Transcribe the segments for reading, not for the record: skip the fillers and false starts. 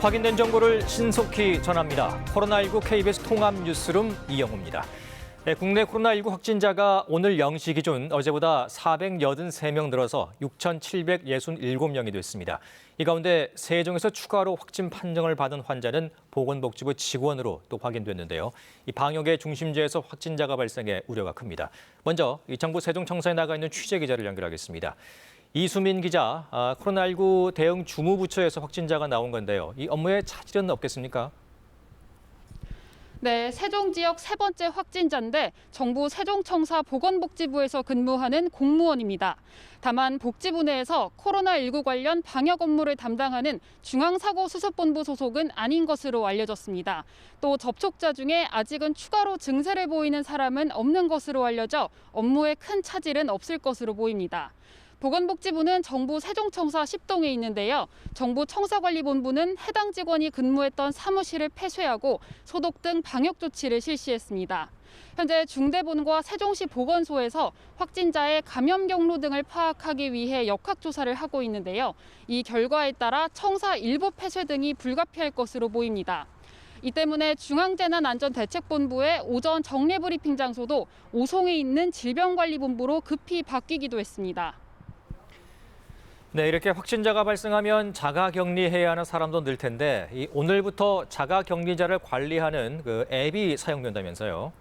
확인된 정보를 신속히 전합니다. 코로나19 KBS 통합 뉴스룸 이영호입니다. 국내 코로나19 확진자가 오늘 0시 기준 어제보다 483명 늘어서 6,767명이 됐습니다. 이 가운데 세종에서 추가로 확진 판정을 받은 환자는 보건복지부 직원으로 또 확인됐는데요. 이 방역의 중심지에서 확진자가 발생해 우려가 큽니다. 먼저 이 정부 세종청사에 나가 있는 취재기자를 연결하겠습니다. 이수민 기자, 코로나19 대응 주무부처에서 확진자가 나온 건데요. 이 업무에 차질은 없겠습니까? 네, 세종 지역 세 번째 확진자인데 정부 세종청사 보건복지부에서 근무하는 공무원입니다. 다만 복지부 내에서 코로나19 관련 방역 업무를 담당하는 중앙사고수습본부 소속은 아닌 것으로 알려졌습니다. 또 접촉자 중에 아직은 추가로 증세를 보이는 사람은 없는 것으로 알려져 업무에 큰 차질은 없을 것으로 보입니다. 보건복지부는 정부 세종청사 10동에 있는데요. 정부 청사관리본부는 해당 직원이 근무했던 사무실을 폐쇄하고 소독 등 방역 조치를 실시했습니다. 현재 중대본과 세종시 보건소에서 확진자의 감염 경로 등을 파악하기 위해 역학조사를 하고 있는데요. 이 결과에 따라 청사 일부 폐쇄 등이 불가피할 것으로 보입니다. 이 때문에 중앙재난안전대책본부의 오전 정례브리핑 장소도 오송에 있는 질병관리본부로 급히 바뀌기도 했습니다. 네, 이렇게 확진자가 발생하면 자가격리해야 하는 사람도 늘 텐데 오늘부터 자가격리자를 관리하는 그 앱이 사용된다면서요?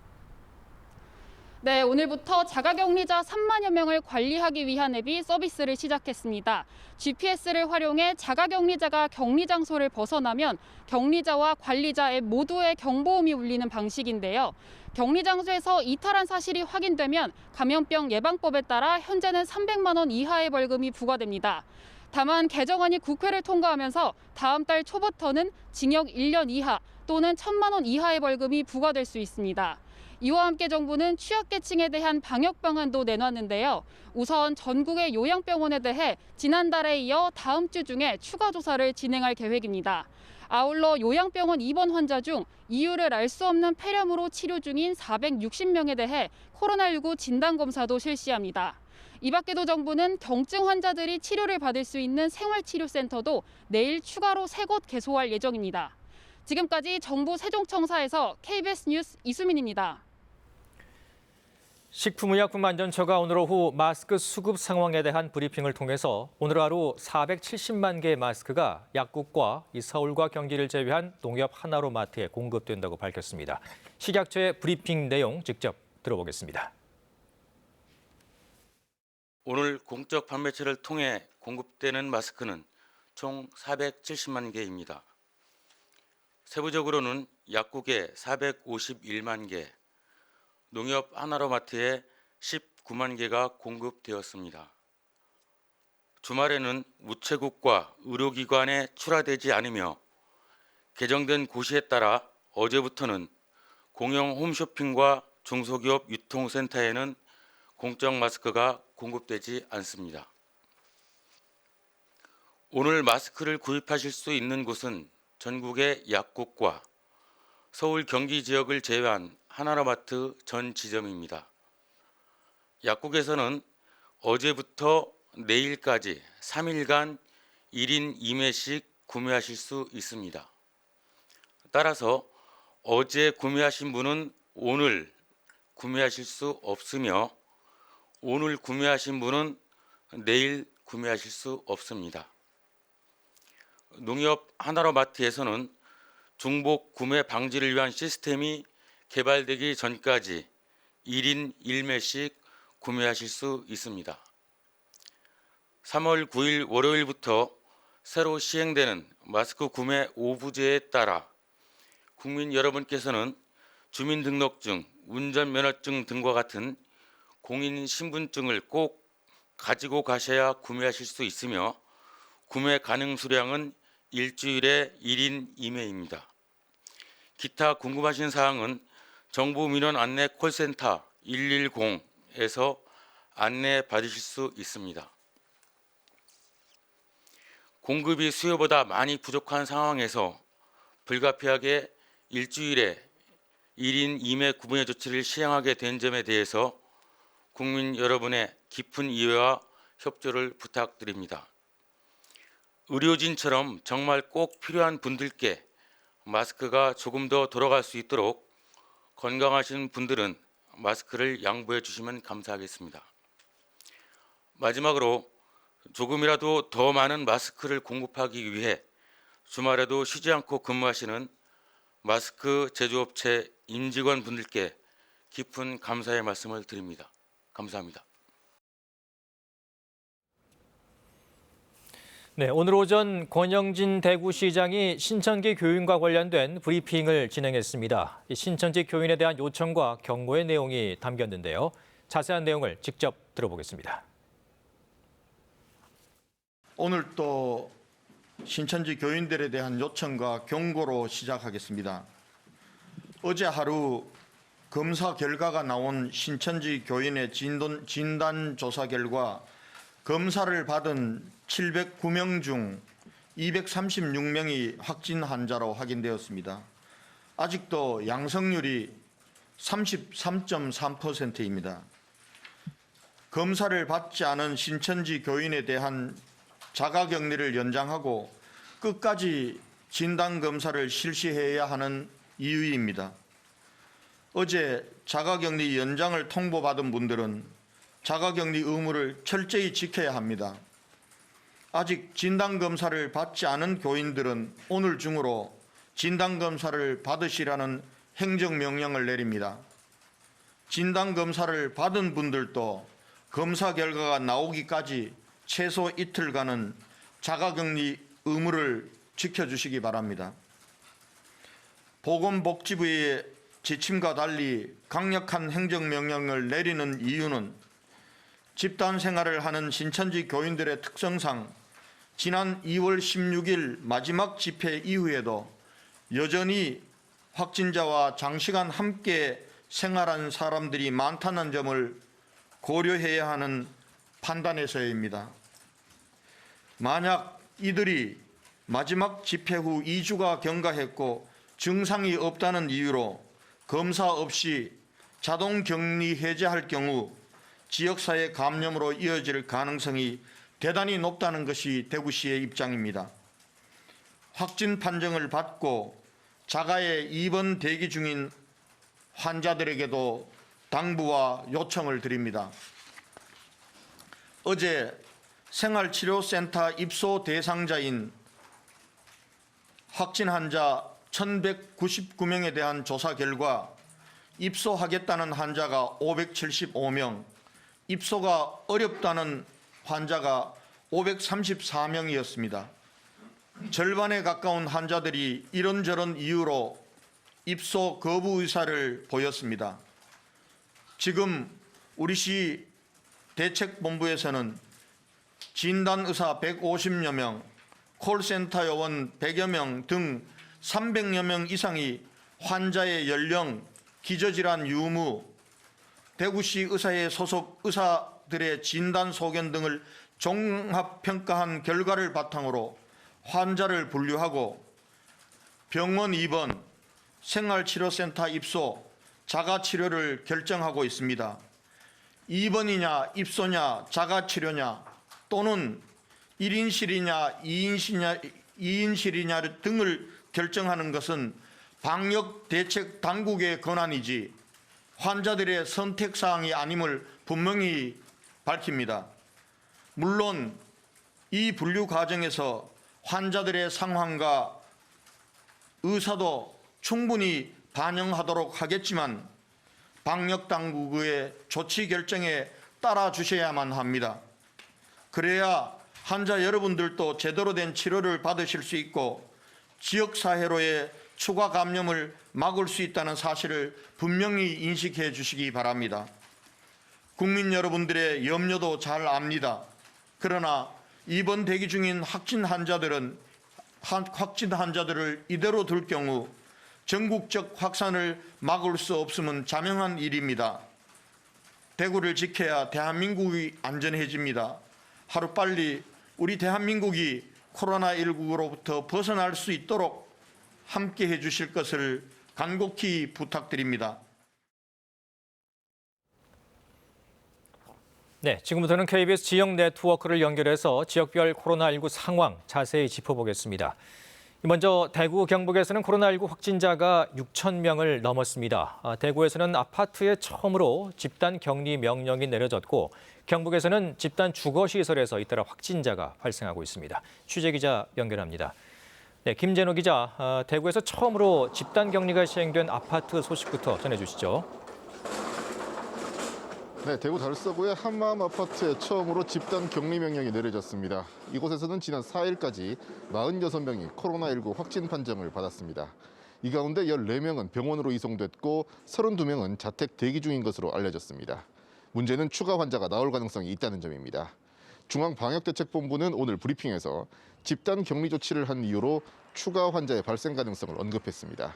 네, 오늘부터 자가격리자 3만여 명을 관리하기 위한 앱이 서비스를 시작했습니다. GPS를 활용해 자가격리자가 격리 장소를 벗어나면 격리자와 관리자 앱 모두의 경보음이 울리는 방식인데요. 격리 장소에서 이탈한 사실이 확인되면 감염병 예방법에 따라 현재는 300만 원 이하의 벌금이 부과됩니다. 다만 개정안이 국회를 통과하면서 다음 달 초부터는 징역 1년 이하 또는 1,000만 원 이하의 벌금이 부과될 수 있습니다. 이와 함께 정부는 취약계층에 대한 방역 방안도 내놨는데요. 우선 전국의 요양병원에 대해 지난달에 이어 다음 주 중에 추가 조사를 진행할 계획입니다. 아울러 요양병원 입원 환자 중 이유를 알 수 없는 폐렴으로 치료 중인 460명에 대해 코로나19 진단검사도 실시합니다. 이 밖에도 정부는 경증 환자들이 치료를 받을 수 있는 생활치료센터도 내일 추가로 3곳 개소할 예정입니다. 지금까지 정부 세종청사에서 KBS 뉴스 이수민입니다. 식품의약품안전처가 오늘 오후 마스크 수급 상황에 대한 브리핑을 통해서 오늘 하루 470만 개의 마스크가 약국과 서울과 경기를 제외한 농협 하나로 마트에 공급된다고 밝혔습니다. 식약처의 브리핑 내용 직접 들어보겠습니다. 오늘 공적 판매처를 통해 공급되는 마스크는 총 470만 개입니다. 세부적으로는 약국에 451만 개, 농협 하나로마트에 19만 개가 공급되었습니다. 주말에는 우체국과 의료기관에 출하되지 않으며 개정된 고시에 따라 어제부터는 공영 홈쇼핑과 중소기업 유통센터에는 공적 마스크가 공급되지 않습니다. 오늘 마스크를 구입하실 수 있는 곳은 전국의 약국과 서울 경기 지역을 제외한 하나로마트 전 지점입니다. 약국에서는 어제부터 내일까지 3일간 1인 2매씩 구매하실 수 있습니다. 따라서 어제 구매하신 분은 오늘 구매하실 수 없으며 오늘 구매하신 분은 내일 구매하실 수 없습니다. 농협 하나로마트에서는 중복 구매 방지를 위한 시스템이 개발되기 전까지 1인 1매씩 구매하실 수 있습니다. 3월 9일 월요일부터 새로 시행되는 마스크 구매 오부제에 따라 국민 여러분께서는 주민등록증, 운전면허증 등과 같은 공인신분증을 꼭 가지고 가셔야 구매하실 수 있으며 구매 가능 수량은 일주일에 1인 2매입니다. 기타 궁금하신 사항은 정부 민원 안내 콜센터 110에서 안내 받으실 수 있습니다. 공급이 수요보다 많이 부족한 상황에서 불가피하게 일주일에 1인 2매 구매 조치를 시행하게 된 점에 대해서 국민 여러분의 깊은 이해와 협조를 부탁드립니다. 의료진처럼 정말 꼭 필요한 분들께 마스크가 조금 더 돌아갈 수 있도록 건강하신 분들은 마스크를 양보해 주시면 감사하겠습니다. 마지막으로 조금이라도 더 많은 마스크를 공급하기 위해 주말에도 쉬지 않고 근무하시는 마스크 제조업체 임직원분들께 깊은 감사의 말씀을 드립니다. 감사합니다. 네, 오늘 오전 권영진 대구시장이 신천지 교인과 관련된 브리핑을 진행했습니다. 이 신천지 교인에 대한 요청과 경고의 내용이 담겼는데요. 자세한 내용을 직접 들어보겠습니다. 오늘 또 신천지 교인들에 대한 요청과 경고로 시작하겠습니다. 어제 하루 검사 결과가 나온 신천지 교인의 진단 조사 결과 검사를 받은 709명 중 236명이 확진 환자로 확인되었습니다. 아직도 양성률이 33.3%입니다. 검사를 받지 않은 신천지 교인에 대한 자가격리를 연장하고 끝까지 진단검사를 실시해야 하는 이유입니다. 어제 자가격리 연장을 통보받은 분들은 자가격리 의무를 철저히 지켜야 합니다. 아직 진단검사를 받지 않은 교인들은 오늘 중으로 진단검사를 받으시라는 행정명령을 내립니다. 진단검사를 받은 분들도 검사 결과가 나오기까지 최소 이틀간은 자가격리 의무를 지켜주시기 바랍니다. 보건복지부의 지침과 달리 강력한 행정명령을 내리는 이유는 집단 생활을 하는 신천지 교인들의 특성상 지난 2월 16일 마지막 집회 이후에도 여전히 확진자와 장시간 함께 생활한 사람들이 많다는 점을 고려해야 하는 판단에서입니다. 만약 이들이 마지막 집회 후 2주가 경과했고 증상이 없다는 이유로 검사 없이 자동 격리 해제할 경우 지역사회 감염으로 이어질 가능성이 대단히 높다는 것이 대구시의 입장입니다. 확진 판정을 받고 자가에 입원 대기 중인 환자들에게도 당부와 요청을 드립니다. 어제 생활치료센터 입소 대상자인 확진 환자 1,199명에 대한 조사 결과 입소하겠다는 환자가 575명, 입소가 어렵다는 환자가 534명이었습니다. 절반에 가까운 환자들이 이런저런 이유로 입소 거부 의사를 보였습니다. 지금 우리 시 대책본부에서는 진단의사 150여 명, 콜센터 요원 100여 명 등 300여 명 이상이 환자의 연령, 기저질환 유무, 대구시 의사회 소속 의사들의 진단 소견 등을 종합평가한 결과를 바탕으로 환자를 분류하고 병원 입원, 생활치료센터 입소, 자가치료를 결정하고 있습니다. 입원이냐, 입소냐, 자가치료냐 또는 1인실이냐, 2인실이냐 등을 결정하는 것은 방역대책 당국의 권한이지 환자들의 선택사항이 아님을 분명히 밝힙니다. 물론 이 분류 과정에서 환자들의 상황과 의사도 충분히 반영하도록 하겠지만 방역당국의 조치 결정에 따라 주셔야만 합니다. 그래야 환자 여러분들도 제대로 된 치료를 받으실 수 있고 지역사회로의 추가 감염을 막을 수 있다는 사실을 분명히 인식해 주시기 바랍니다. 국민 여러분들의 염려도 잘 압니다. 그러나 입원 대기 중인 확진 환자들을 이대로 둘 경우 전국적 확산을 막을 수 없음은 자명한 일입니다. 대구를 지켜야 대한민국이 안전해집니다. 하루빨리 우리 대한민국이 코로나19로부터 벗어날 수 있도록 함께해 주실 것을 간곡히 부탁드립니다. 네, 지금부터는 KBS 지역 네트워크를 연결해서 지역별 코로나19 상황 자세히 짚어보겠습니다. 먼저 대구 경북에서는 코로나19 확진자가 6천 명을 넘었습니다. 대구에서는 아파트에 처음으로 집단 격리 명령이 내려졌고 경북에서는 집단 주거시설에서 잇따라 확진자가 발생하고 있습니다. 취재 기자 연결합니다. 네, 김재노 기자, 대구에서 처음으로 집단 격리가 시행된 아파트 소식부터 전해주시죠. 네, 대구 달서구의 한마음 아파트에 처음으로 집단 격리 명령이 내려졌습니다. 이곳에서는 지난 4일까지 46명이 코로나19 확진 판정을 받았습니다. 이 가운데 14명은 병원으로 이송됐고 32명은 자택 대기 중인 것으로 알려졌습니다. 문제는 추가 환자가 나올 가능성이 있다는 점입니다. 중앙방역대책본부는 오늘 브리핑에서 집단 격리 조치를 한 이유로 추가 환자의 발생 가능성을 언급했습니다.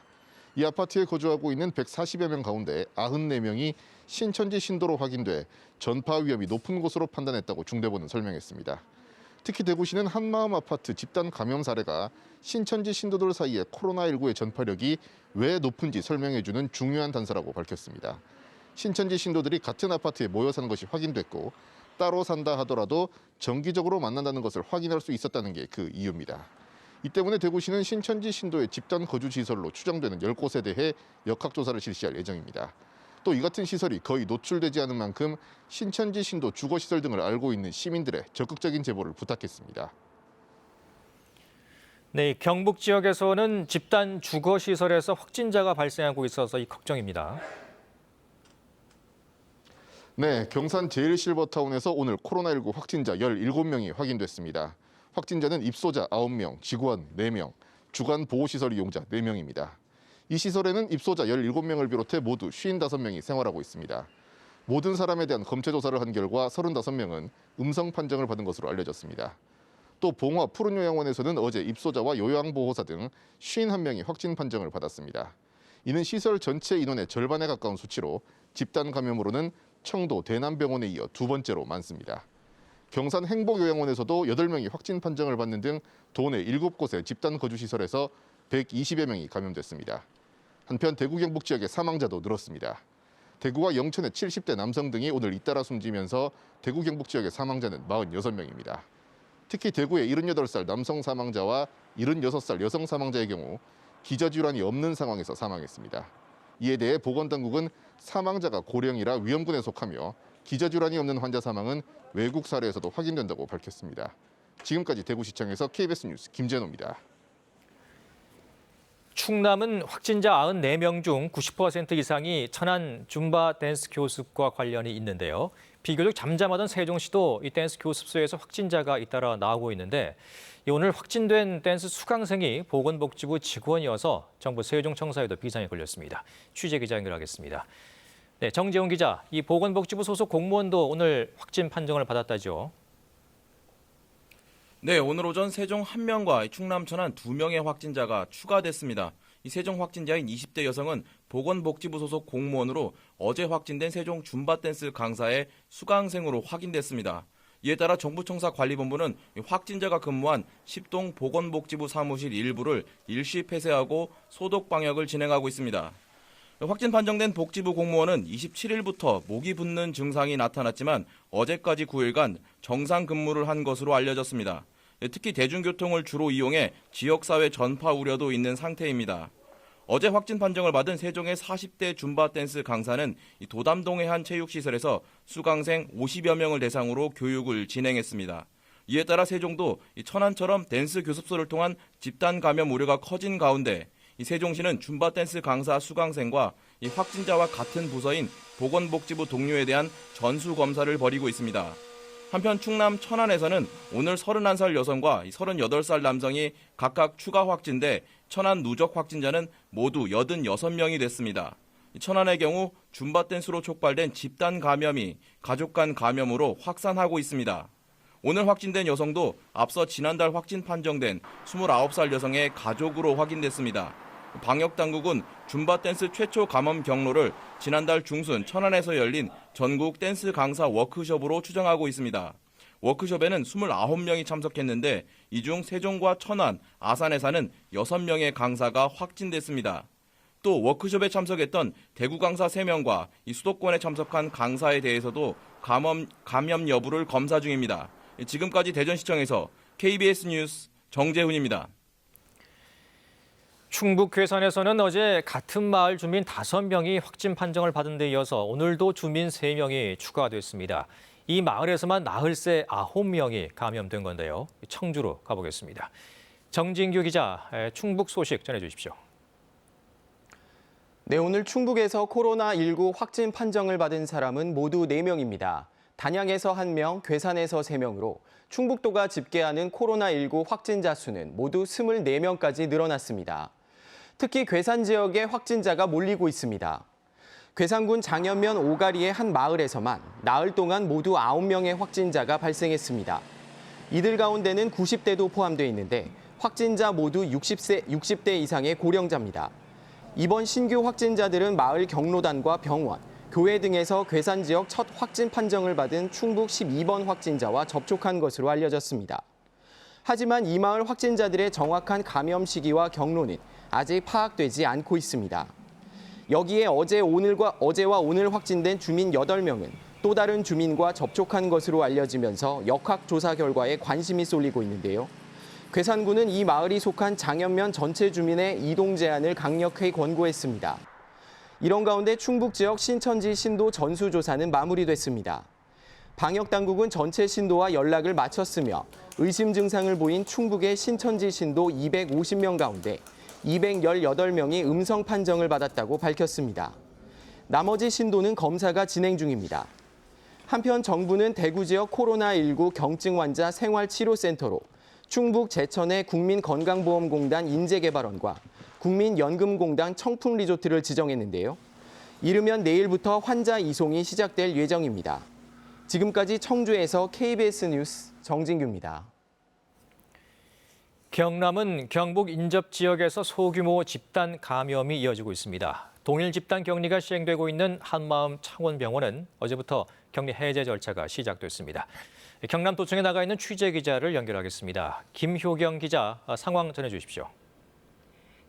이 아파트에 거주하고 있는 140여 명 가운데 94명이 신천지 신도로 확인돼 전파 위험이 높은 곳으로 판단했다고 중대본은 설명했습니다. 특히 대구시는 한마음 아파트 집단 감염 사례가 신천지 신도들 사이의 코로나19의 전파력이 왜 높은지 설명해주는 중요한 단서라고 밝혔습니다. 신천지 신도들이 같은 아파트에 모여 사는 것이 확인됐고 따로 산다 하더라도 정기적으로 만난다는 것을 확인할 수 있었다는 게 그 이유입니다. 이 때문에 대구시는 신천지 신도의 집단 거주 시설로 추정되는 10곳에 대해 역학조사를 실시할 예정입니다. 또 이 같은 시설이 거의 노출되지 않은 만큼 신천지 신도 주거시설 등을 알고 있는 시민들의 적극적인 제보를 부탁했습니다. 네, 경북 지역에서는 집단 주거시설에서 확진자가 발생하고 있어서 이 걱정입니다. 네, 경산 제일실버타운에서 오늘 코로나19 확진자 17명이 확인됐습니다. 확진자는 입소자 9명, 직원 4명, 주간 보호시설 이용자 4명입니다. 이 시설에는 입소자 17명을 비롯해 모두 55명이 생활하고 있습니다. 모든 사람에 대한 검체 조사를 한 결과 35명은 음성 판정을 받은 것으로 알려졌습니다. 또 봉화 푸른요양원에서는 어제 입소자와 요양보호사 등 51명이 확진 판정을 받았습니다. 이는 시설 전체 인원의 절반에 가까운 수치로 집단 감염으로는 청도 대남병원에 이어 두 번째로 많습니다. 경산 행복요양원에서도 8명이 확진 판정을 받는 등 도내 7곳의 집단 거주시설에서 120여 명이 감염됐습니다. 한편 대구 경북 지역의 사망자도 늘었습니다. 대구와 영천의 70대 남성 등이 오늘 잇따라 숨지면서 대구 경북 지역의 사망자는 46명입니다. 특히 대구의 78살 남성 사망자와 76살 여성 사망자의 경우 기저질환이 없는 상황에서 사망했습니다. 이에 대해 보건당국은 사망자가 고령이라 위험군에 속하며 기저질환이 없는 환자 사망은 외국 사례에서도 확인된다고 밝혔습니다. 지금까지 대구시청에서 KBS 뉴스 김재노입니다. 충남은 확진자 94명 중 90% 이상이 천안 줌바 댄스 교습과 관련이 있는데요. 비교적 잠잠하던 세종시도 이 댄스 교습소에서 확진자가 잇따라 나오고 있는데 오늘 확진된 댄스 수강생이 보건복지부 직원이어서 정부 세종청사에도 비상이 걸렸습니다. 취재 기자 연결하겠습니다. 네, 정재훈 기자, 이 보건복지부 소속 공무원도 오늘 확진 판정을 받았다죠. 네, 오늘 오전 세종 1명과 충남 천안 2명의 확진자가 추가됐습니다. 이 세종 확진자인 20대 여성은 보건복지부 소속 공무원으로 어제 확진된 세종 줌바댄스 강사의 수강생으로 확인됐습니다. 이에 따라 정부청사 관리본부는 확진자가 근무한 10동 보건복지부 사무실 일부를 일시 폐쇄하고 소독 방역을 진행하고 있습니다. 확진 판정된 복지부 공무원은 27일부터 목이 붓는 증상이 나타났지만 어제까지 9일간 정상 근무를 한 것으로 알려졌습니다. 특히 대중교통을 주로 이용해 지역사회 전파 우려도 있는 상태입니다. 어제 확진 판정을 받은 세종의 40대 줌바 댄스 강사는 도담동의 한 체육시설에서 수강생 50여 명을 대상으로 교육을 진행했습니다. 이에 따라 세종도 천안처럼 댄스 교습소를 통한 집단 감염 우려가 커진 가운데 세종시는 줌바 댄스 강사 수강생과 확진자와 같은 부서인 보건복지부 동료에 대한 전수 검사를 벌이고 있습니다. 한편 충남 천안에서는 오늘 31살 여성과 38살 남성이 각각 추가 확진돼 천안 누적 확진자는 모두 86명이 됐습니다. 천안의 경우 줌바 댄스로 촉발된 집단 감염이 가족 간 감염으로 확산하고 있습니다. 오늘 확진된 여성도 앞서 지난달 확진 판정된 29살 여성의 가족으로 확인됐습니다. 방역당국은 줌바 댄스 최초 감염 경로를 지난달 중순 천안에서 열린 전국 댄스 강사 워크숍으로 추정하고 있습니다. 워크숍에는 29명이 참석했는데 이 중 세종과 천안, 아산에 사는 6명의 강사가 확진됐습니다. 또 워크숍에 참석했던 대구 강사 3명과 이 수도권에 참석한 강사에 대해서도 감염 여부를 검사 중입니다. 지금까지 대전시청에서 KBS 뉴스 정재훈입니다. 충북 괴산에서는 어제 같은 마을 주민 5명이 확진 판정을 받은 데 이어서 오늘도 주민 3명이 추가됐습니다. 이 마을에서만 나흘새 9명이 감염된 건데요. 청주로 가보겠습니다. 정진규 기자, 충북 소식 전해주십시오. 네, 오늘 충북에서 코로나19 확진 판정을 받은 사람은 모두 4명입니다. 단양에서 1명, 괴산에서 3명으로 충북도가 집계하는 코로나19 확진자 수는 모두 24명까지 늘어났습니다. 특히 괴산 지역에 확진자가 몰리고 있습니다. 괴산군 장현면 오가리의 한 마을에서만 나흘 동안 모두 9명의 확진자가 발생했습니다. 이들 가운데는 90대도 포함되어 있는데 확진자 모두 60대 이상의 고령자입니다. 이번 신규 확진자들은 마을 경로단과 병원, 교회 등에서 괴산 지역 첫 확진 판정을 받은 충북 12번 확진자와 접촉한 것으로 알려졌습니다. 하지만 이 마을 확진자들의 정확한 감염 시기와 경로는 아직 파악되지 않고 있습니다. 여기에 어제와 오늘 확진된 주민 8명은 또 다른 주민과 접촉한 것으로 알려지면서 역학조사 결과에 관심이 쏠리고 있는데요. 괴산군은 이 마을이 속한 장현면 전체 주민의 이동 제한을 강력히 권고했습니다. 이런 가운데 충북 지역 신천지 신도 전수조사는 마무리됐습니다. 방역당국은 전체 신도와 연락을 마쳤으며 의심 증상을 보인 충북의 신천지 신도 250명 가운데 218명이 음성 판정을 받았다고 밝혔습니다. 나머지 신도는 검사가 진행 중입니다. 한편 정부는 대구 지역 코로나19 경증 환자 생활치료센터로 충북 제천의 국민건강보험공단 인재개발원과 국민연금공단 청풍리조트를 지정했는데요. 이르면 내일부터 환자 이송이 시작될 예정입니다. 지금까지 청주에서 KBS 뉴스 정진규입니다. 경남은 경북 인접 지역에서 소규모 집단 감염이 이어지고 있습니다. 동일 집단 격리가 시행되고 있는 한마음 창원병원은 어제부터 격리 해제 절차가 시작됐습니다. 경남도청에 나가 있는 취재기자를 연결하겠습니다. 김효경 기자, 상황 전해주십시오.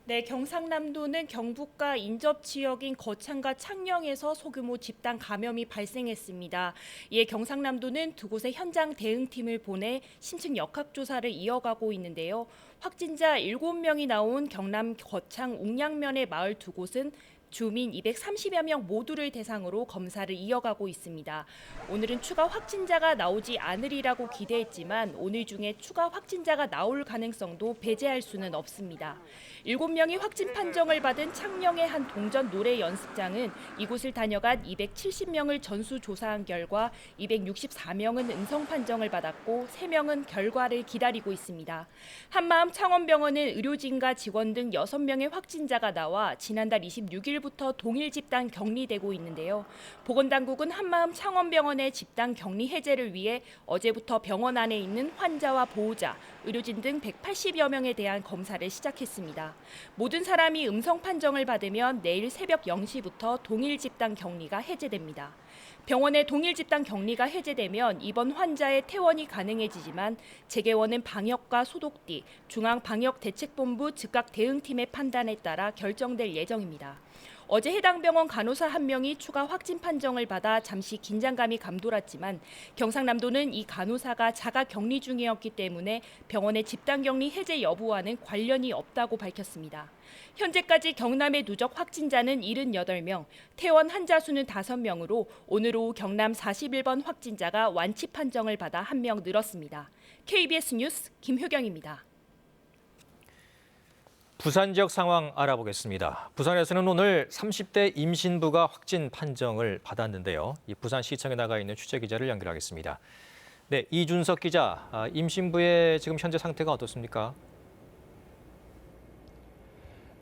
네, 경상남도는 경북과 인접 지역인 거창과 창녕에서 소규모 집단 감염이 발생했습니다. 이에 경상남도는 두 곳의 현장 대응팀을 보내 심층 역학조사를 이어가고 있는데요. 확진자 7명이 나온 경남 거창 웅양면의 마을 두 곳은 주민 230여 명 모두를 대상으로 검사를 이어가고 있습니다. 오늘은 추가 확진자가 나오지 않으리라고 기대했지만 오늘 중에 추가 확진자가 나올 가능성도 배제할 수는 없습니다. 7명이 확진 판정을 받은 창녕의 한 동전 노래 연습장은 이곳을 다녀간 270명을 전수조사한 결과 264명은 음성 판정을 받았고 3명은 결과를 기다리고 있습니다. 한마음 창원병원은 의료진과 직원 등 6명의 확진자가 나와 지난달 26일부터 동일 집단 격리되고 있는데요. 보건당국은 한마음 창원병원의 집단 격리 해제를 위해 어제부터 병원 안에 있는 환자와 보호자, 의료진 등 180여 명에 대한 검사를 시작했습니다. 모든 사람이 음성 판정을 받으면 내일 새벽 0시부터 동일 집단 격리가 해제됩니다. 병원의 동일 집단 격리가 해제되면 입원 환자의 퇴원이 가능해지지만 재개원은 방역과 소독 뒤 중앙방역대책본부 즉각 대응팀의 판단에 따라 결정될 예정입니다. 어제 해당 병원 간호사 1명이 추가 확진 판정을 받아 잠시 긴장감이 감돌았지만 경상남도는 이 간호사가 자가 격리 중이었기 때문에 병원의 집단 격리 해제 여부와는 관련이 없다고 밝혔습니다. 현재까지 경남의 누적 확진자는 78명, 퇴원 환자 수는 5명으로 오늘 오후 경남 41번 확진자가 완치 판정을 받아 1명 늘었습니다. KBS 뉴스 김효경입니다. 부산 지역 상황 알아보겠습니다. 부산에서는 오늘 30대 임신부가 확진 판정을 받았는데요. 이 부산시청에 나가 있는 취재기자를 연결하겠습니다. 네, 이준석 기자, 임신부의 지금 현재 상태가 어떻습니까?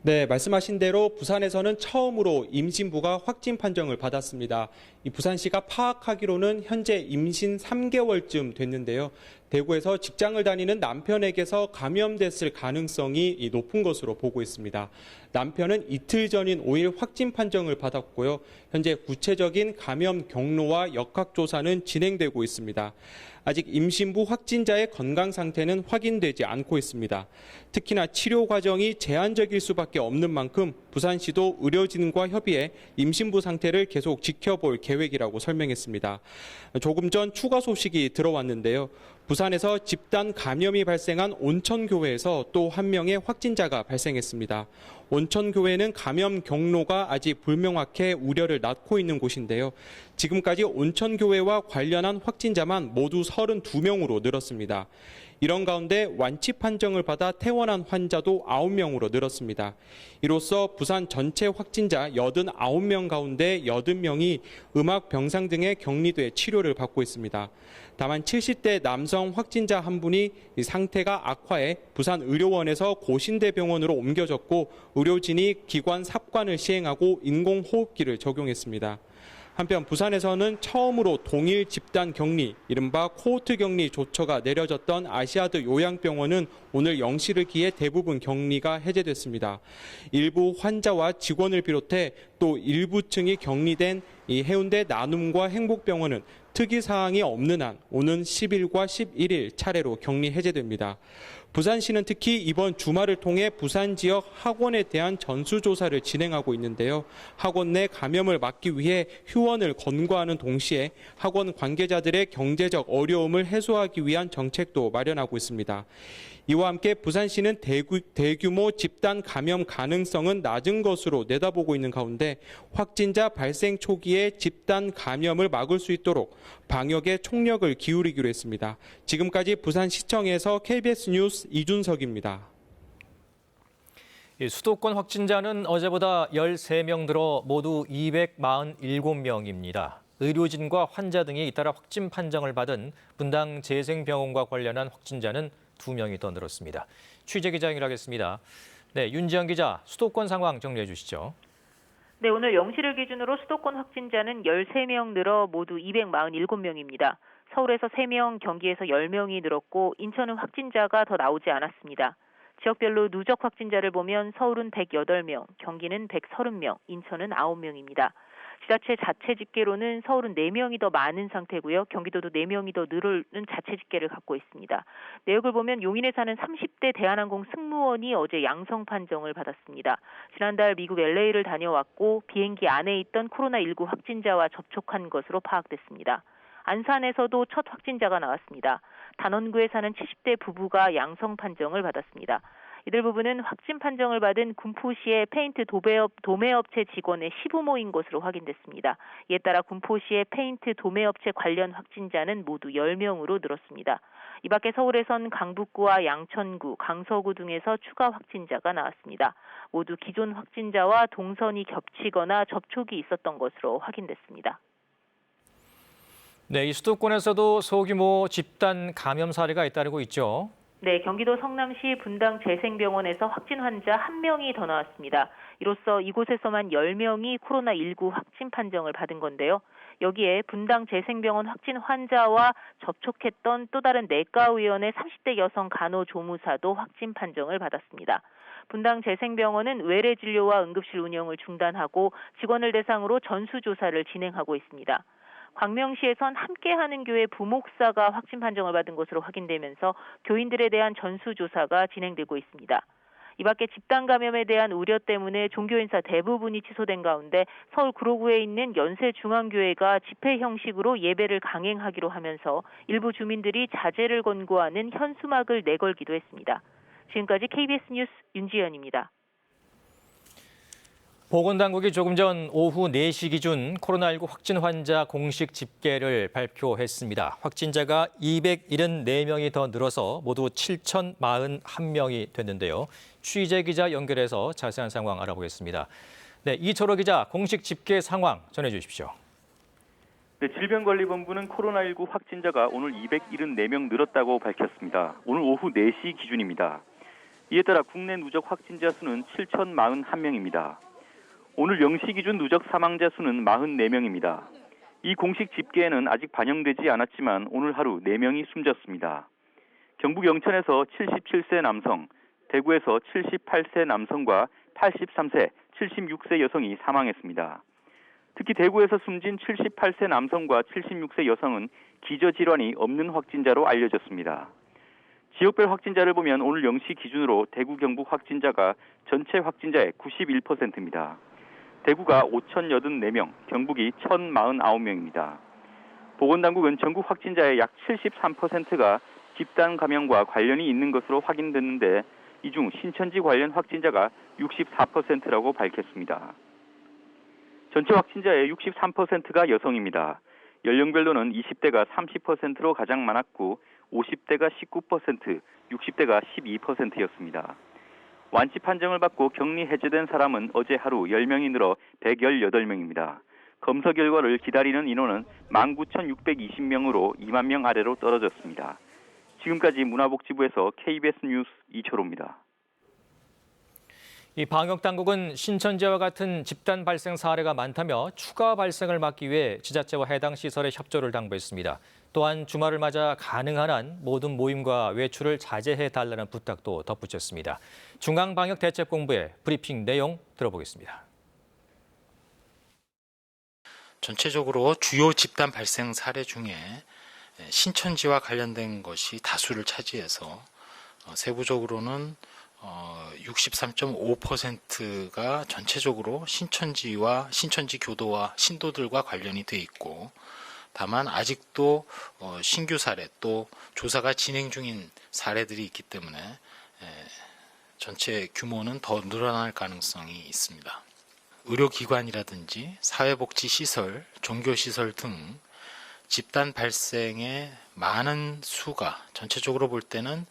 네, 말씀하신 대로 부산에서는 처음으로 임신부가 확진 판정을 받았습니다. 이 부산시가 파악하기로는 현재 임신 3개월쯤 됐는데요. 대구에서 직장을 다니는 남편에게서 감염됐을 가능성이 높은 것으로 보고 있습니다. 남편은 이틀 전인 5일 확진 판정을 받았고요. 현재 구체적인 감염 경로와 역학조사는 진행되고 있습니다. 아직 임신부 확진자의 건강 상태는 확인되지 않고 있습니다. 특히나 치료 과정이 제한적일 수밖에 없는 만큼 부산시도 의료진과 협의해 임신부 상태를 계속 지켜볼 계획이라고 설명했습니다. 조금 전 추가 소식이 들어왔는데요. 부산에서 집단 감염이 발생한 온천교회에서 또 한 명의 확진자가 발생했습니다. 온천교회는 감염 경로가 아직 불명확해 우려를 낳고 있는 곳인데요. 지금까지 온천교회와 관련한 확진자만 모두 32명으로 늘었습니다. 이런 가운데 완치 판정을 받아 퇴원한 환자도 9명으로 늘었습니다. 이로써 부산 전체 확진자 89명 가운데 80명이 음악 병상 등의 격리돼 치료를 받고 있습니다. 다만 70대 남성 확진자 한 분이 상태가 악화해 부산의료원에서 고신대병원으로 옮겨졌고 의료진이 기관 삽관을 시행하고 인공호흡기를 적용했습니다. 한편 부산에서는 처음으로 동일 집단 격리, 이른바 코호트 격리 조처가 내려졌던 아시아드 요양병원은 오늘 0시를 기해 대부분 격리가 해제됐습니다. 일부 환자와 직원을 비롯해 또 일부 층이 격리된 이 해운대 나눔과 행복병원은 특이사항이 없는 한 오는 10일과 11일 차례로 격리 해제됩니다. 부산시는 특히 이번 주말을 통해 부산 지역 학원에 대한 전수조사를 진행하고 있는데요. 학원 내 감염을 막기 위해 휴원을 권고하는 동시에 학원 관계자들의 경제적 어려움을 해소하기 위한 정책도 마련하고 있습니다. 이와 함께 부산시는 대규모 집단 감염 가능성은 낮은 것으로 내다보고 있는 가운데 확진자 발생 초기에 집단 감염을 막을 수 있도록 방역에 총력을 기울이기로 했습니다. 지금까지 부산시청에서 KBS 뉴스 이준석입니다. 수도권 확진자는 어제보다 13명 늘어 모두 247명입니다. 의료진과 환자 등이 잇따라 확진 판정을 받은 분당 재생병원과 관련한 확진자는 2명이 더 늘었습니다. 취재기자 연결하겠습니다. 네, 윤지영 기자, 수도권 상황 정리해 주시죠. 네, 오늘 0시를 기준으로 수도권 확진자는 13명 늘어 모두 247명입니다. 서울에서 3명, 경기에서 10명이 늘었고 인천은 확진자가 더 나오지 않았습니다. 지역별로 누적 확진자를 보면 서울은 108명, 경기는 130명, 인천은 9명입니다. 지자체 자체 집계로는 서울은 4명이 더 많은 상태고요. 경기도도 4명이 더 늘는 자체 집계를 갖고 있습니다. 내역을 보면 용인에 사는 30대 대한항공 승무원이 어제 양성 판정을 받았습니다. 지난달 미국 LA를 다녀왔고 비행기 안에 있던 코로나19 확진자와 접촉한 것으로 파악됐습니다. 안산에서도 첫 확진자가 나왔습니다. 단원구에 사는 70대 부부가 양성 판정을 받았습니다. 이들 부부는 확진 판정을 받은 군포시의 페인트 도매업체 직원의 시부모인 것으로 확인됐습니다. 이에 따라 군포시의 페인트 도매업체 관련 확진자는 모두 10명으로 늘었습니다. 이 밖에 서울에선 강북구와 양천구, 강서구 등에서 추가 확진자가 나왔습니다. 모두 기존 확진자와 동선이 겹치거나 접촉이 있었던 것으로 확인됐습니다. 네, 이 수도권에서도 소규모 집단 감염 사례가 잇따르고 있죠. 네, 경기도 성남시 분당 재생병원에서 확진 환자 1명이 더 나왔습니다. 이로써 이곳에서만 10명이 코로나19 확진 판정을 받은 건데요. 여기에 분당 재생병원 확진 환자와 접촉했던 또 다른 내과의원의 30대 여성 간호조무사도 확진 판정을 받았습니다. 분당 재생병원은 외래 진료와 응급실 운영을 중단하고 직원을 대상으로 전수조사를 진행하고 있습니다. 광명시에선 함께하는 교회 부목사가 확진 판정을 받은 것으로 확인되면서 교인들에 대한 전수조사가 진행되고 있습니다. 이 밖에 집단 감염에 대한 우려 때문에 종교인사 대부분이 취소된 가운데 서울 구로구에 있는 연세중앙교회가 집회 형식으로 예배를 강행하기로 하면서 일부 주민들이 자제를 권고하는 현수막을 내걸기도 했습니다. 지금까지 KBS 뉴스 윤지연입니다. 보건당국이 조금 전 오후 4시 기준 코로나19 확진 환자 공식 집계를 발표했습니다. 확진자가 274명이 더 늘어서 모두 7,041명이 됐는데요. 취재 기자 연결해서 자세한 상황 알아보겠습니다. 네, 이철호 기자, 공식 집계 상황 전해주십시오. 네, 질병관리본부는 코로나19 확진자가 오늘 274명 늘었다고 밝혔습니다. 오늘 오후 4시 기준입니다. 이에 따라 국내 누적 확진자 수는 7,041명입니다. 오늘 0시 기준 누적 사망자 수는 44명입니다. 이 공식 집계에는 아직 반영되지 않았지만 오늘 하루 4명이 숨졌습니다. 경북 영천에서 77세 남성, 대구에서 78세 남성과 83세, 76세 여성이 사망했습니다. 특히 대구에서 숨진 78세 남성과 76세 여성은 기저질환이 없는 확진자로 알려졌습니다. 지역별 확진자를 보면 오늘 0시 기준으로 대구 경북 확진자가 전체 확진자의 91%입니다. 대구가 5,084명, 경북이 1,049명입니다. 보건당국은 전국 확진자의 약 73%가 집단 감염과 관련이 있는 것으로 확인됐는데 이 중 신천지 관련 확진자가 64%라고 밝혔습니다. 전체 확진자의 63%가 여성입니다. 연령별로는 20대가 30%로 가장 많았고 50대가 19%, 60대가 12%였습니다. 완치 판정을 받고 격리 해제된 사람은 어제 하루 10명이 늘어 118명입니다. 검사 결과를 기다리는 인원은 19,620명으로 2만 명 아래로 떨어졌습니다. 지금까지 문화복지부에서 KBS 뉴스 이철호입니다. 이 방역 당국은 신천지와 같은 집단 발생 사례가 많다며 추가 발생을 막기 위해 지자체와 해당 시설의 협조를 당부했습니다. 또한 주말을 맞아 가능한 한 모든 모임과 외출을 자제해달라는 부탁도 덧붙였습니다. 중앙방역대책본부의 브리핑 내용 들어보겠습니다. 전체적으로 주요 집단 발생 사례 중에 신천지와 관련된 것이 다수를 차지해서 세부적으로는 63.5%가 전체적으로 신천지와 신천지 교도와 신도들과 관련이 돼 있고, 다만 아직도 신규 사례 또 조사가 진행 중인 사례들이 있기 때문에 전체 규모는 더 늘어날 가능성이 있습니다. 의료기관이라든지 사회복지시설, 종교시설 등 집단 발생의 많은 수가 전체적으로 볼 때는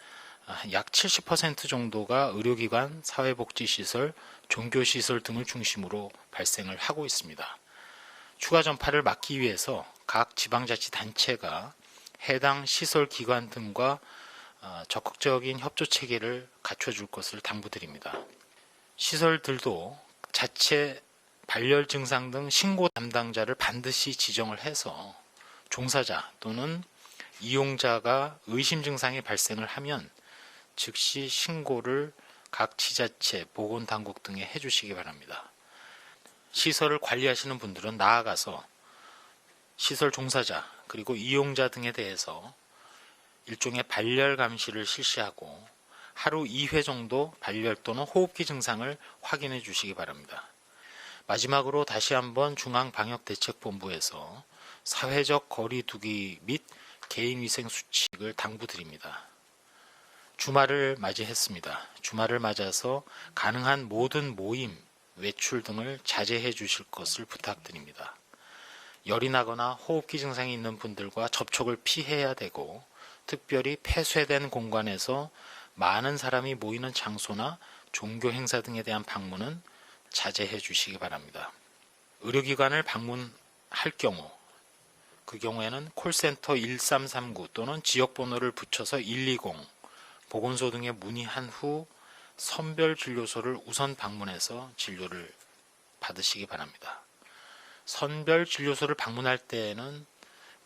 약 70% 정도가 의료기관, 사회복지시설, 종교시설 등을 중심으로 발생을 하고 있습니다. 추가 전파를 막기 위해서 각 지방자치단체가 해당 시설 기관 등과 적극적인 협조 체계를 갖춰줄 것을 당부드립니다. 시설들도 자체 발열 증상 등 신고 담당자를 반드시 지정을 해서 종사자 또는 이용자가 의심 증상이 발생을 하면 즉시 신고를 각 지자체, 보건당국 등에 해주시기 바랍니다. 시설을 관리하시는 분들은 나아가서 시설 종사자 그리고 이용자 등에 대해서 일종의 발열 감시를 실시하고 하루 2회 정도 발열 또는 호흡기 증상을 확인해 주시기 바랍니다. 마지막으로 다시 한번 중앙방역대책본부에서 사회적 거리 두기 및 개인위생 수칙을 당부드립니다. 주말을 맞이했습니다. 주말을 맞아서 가능한 모든 모임, 외출 등을 자제해 주실 것을 부탁드립니다. 열이 나거나 호흡기 증상이 있는 분들과 접촉을 피해야 되고, 특별히 폐쇄된 공간에서 많은 사람이 모이는 장소나 종교 행사 등에 대한 방문은 자제해 주시기 바랍니다. 의료기관을 방문할 경우, 그 경우에는 콜센터 1339 또는 지역번호를 붙여서 120, 보건소 등에 문의한 후 선별진료소를 우선 방문해서 진료를 받으시기 바랍니다. 선별진료소를 방문할 때에는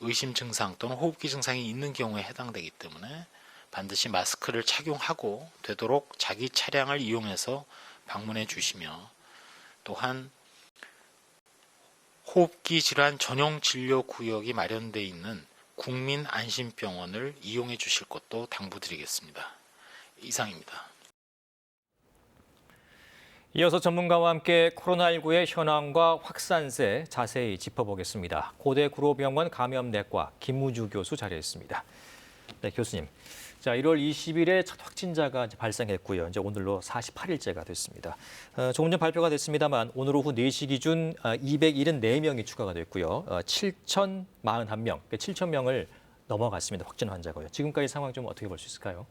의심 증상 또는 호흡기 증상이 있는 경우에 해당되기 때문에 반드시 마스크를 착용하고 되도록 자기 차량을 이용해서 방문해 주시며, 또한 호흡기 질환 전용 진료 구역이 마련되어 있는 국민안심병원을 이용해 주실 것도 당부드리겠습니다. 이상입니다. 이어서 전문가와 함께 코로나19의 현황과 확산세 자세히 짚어보겠습니다. 고대 구로병원 감염내과 김우주 교수 자리했습니다. 네, 교수님. 자, 1월 20일에 첫 확진자가 발생했고요. 이제 오늘로 48일째가 됐습니다. 조금 전 발표가 됐습니다만 오늘 오후 4시 기준 274명이 추가가 됐고요. 7,041명, 7,000명을 넘어갔습니다. 확진 환자고요. 지금까지 상황 좀 어떻게 볼 수 있을까요?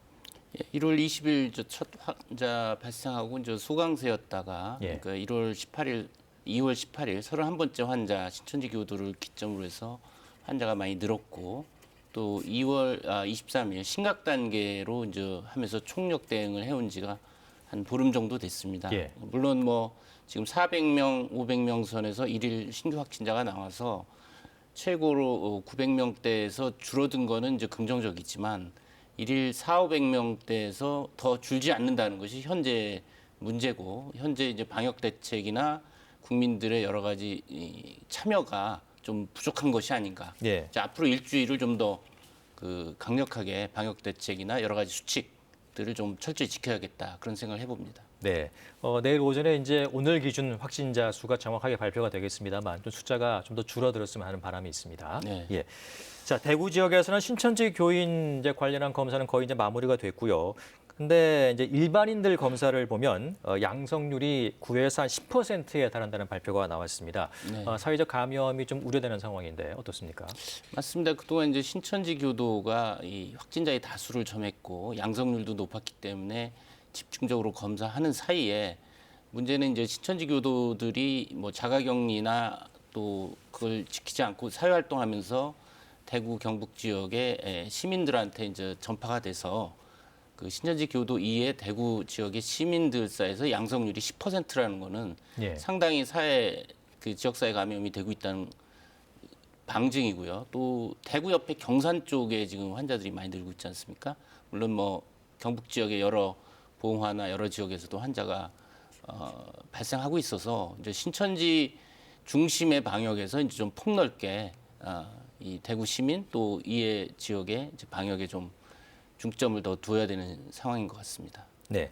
1월 20일 첫 환자 발생하고 소강세였다가 예. 그러니까 2월 18일 31번째 환자 신천지 교도를 기점으로 해서 환자가 많이 늘었고, 또 2월 23일 심각 단계로 이제 하면서 총력 대응을 해온 지가 한 보름 정도 됐습니다. 예. 물론 지금 400명, 500명 선에서 일일 신규 확진자가 나와서 최고로 900명대에서 줄어든 거는 이제 긍정적이지만 일일 400~500명대에서 더 줄지 않는다는 것이 현재 문제고, 현재 이제 방역 대책이나 국민들의 여러 가지 참여가 좀 부족한 것이 아닌가. 예. 앞으로 일주일을 좀 더 그 강력하게 방역 대책이나 여러 가지 수칙들을 좀 철저히 지켜야겠다 그런 생각을 해봅니다. 네, 내일 오전에 이제 오늘 기준 확진자 수가 정확하게 발표가 되겠습니다만 좀 숫자가 좀 더 줄어들었으면 하는 바람이 있습니다. 네. 예. 자, 대구 지역에서는 신천지 교인 이제 관련한 검사는 거의 이제 마무리가 됐고요. 근데 이제 일반인들 검사를 보면 양성률이 9에서 한 10%에 달한다는 발표가 나왔습니다. 네. 사회적 감염이 좀 우려되는 상황인데 어떻습니까? 맞습니다. 그동안 이제 신천지 교도가 이 확진자의 다수를 점했고 양성률도 높았기 때문에 집중적으로 검사하는 사이에 문제는 이제 신천지 교도들이 뭐 자가격리나 또 그걸 지키지 않고 사회활동하면서 대구 경북 지역의 시민들한테 이제 전파가 돼서 그 신천지 교도 이외 대구 지역의 시민들 사이에서 양성률이 10%라는 거는 예. 상당히 그 지역사회 감염이 되고 있다는 방증이고요. 또 대구 옆에 경산 쪽에 지금 환자들이 많이 늘고 있지 않습니까? 물론 뭐 경북 지역의 여러 봉화나 여러 지역에서도 환자가 발생하고 있어서 이제 신천지 중심의 방역에서 이제 좀 폭넓게 이 대구 시민 또 이해 지역의 이제 방역에 좀 중점을 더 두어야 되는 상황인 것 같습니다. 네.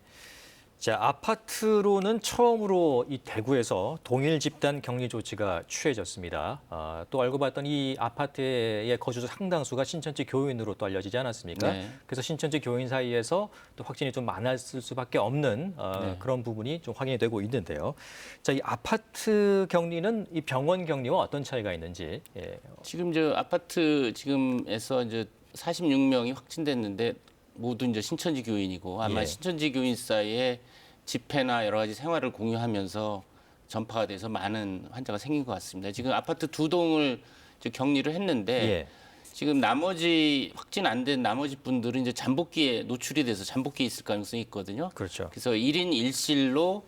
자, 아파트로는 처음으로 이 대구에서 동일 집단 격리 조치가 취해졌습니다. 또 알고 봤더니 이 아파트의 거주자 상당수가 신천지 교인으로 또 알려지지 않았습니까? 네. 그래서 신천지 교인 사이에서 또 확진이 좀 많았을 수밖에 없는 네. 그런 부분이 좀 확인이 되고 있는데요. 자, 이 아파트 격리는 이 병원 격리와 어떤 차이가 있는지. 예. 지금 저 아파트 지금에서 이제 46명이 확진됐는데 모두 이제 신천지 교인이고 아마 예. 신천지 교인 사이에 집회나 여러 가지 생활을 공유하면서 전파가 돼서 많은 환자가 생긴 것 같습니다. 지금 아파트 2동을 이제 격리를 했는데 예. 지금 나머지 확진 안 된 나머지 분들은 이제 잠복기에 노출이 돼서 잠복기에 있을 가능성이 있거든요. 그렇죠. 그래서 1인 1실로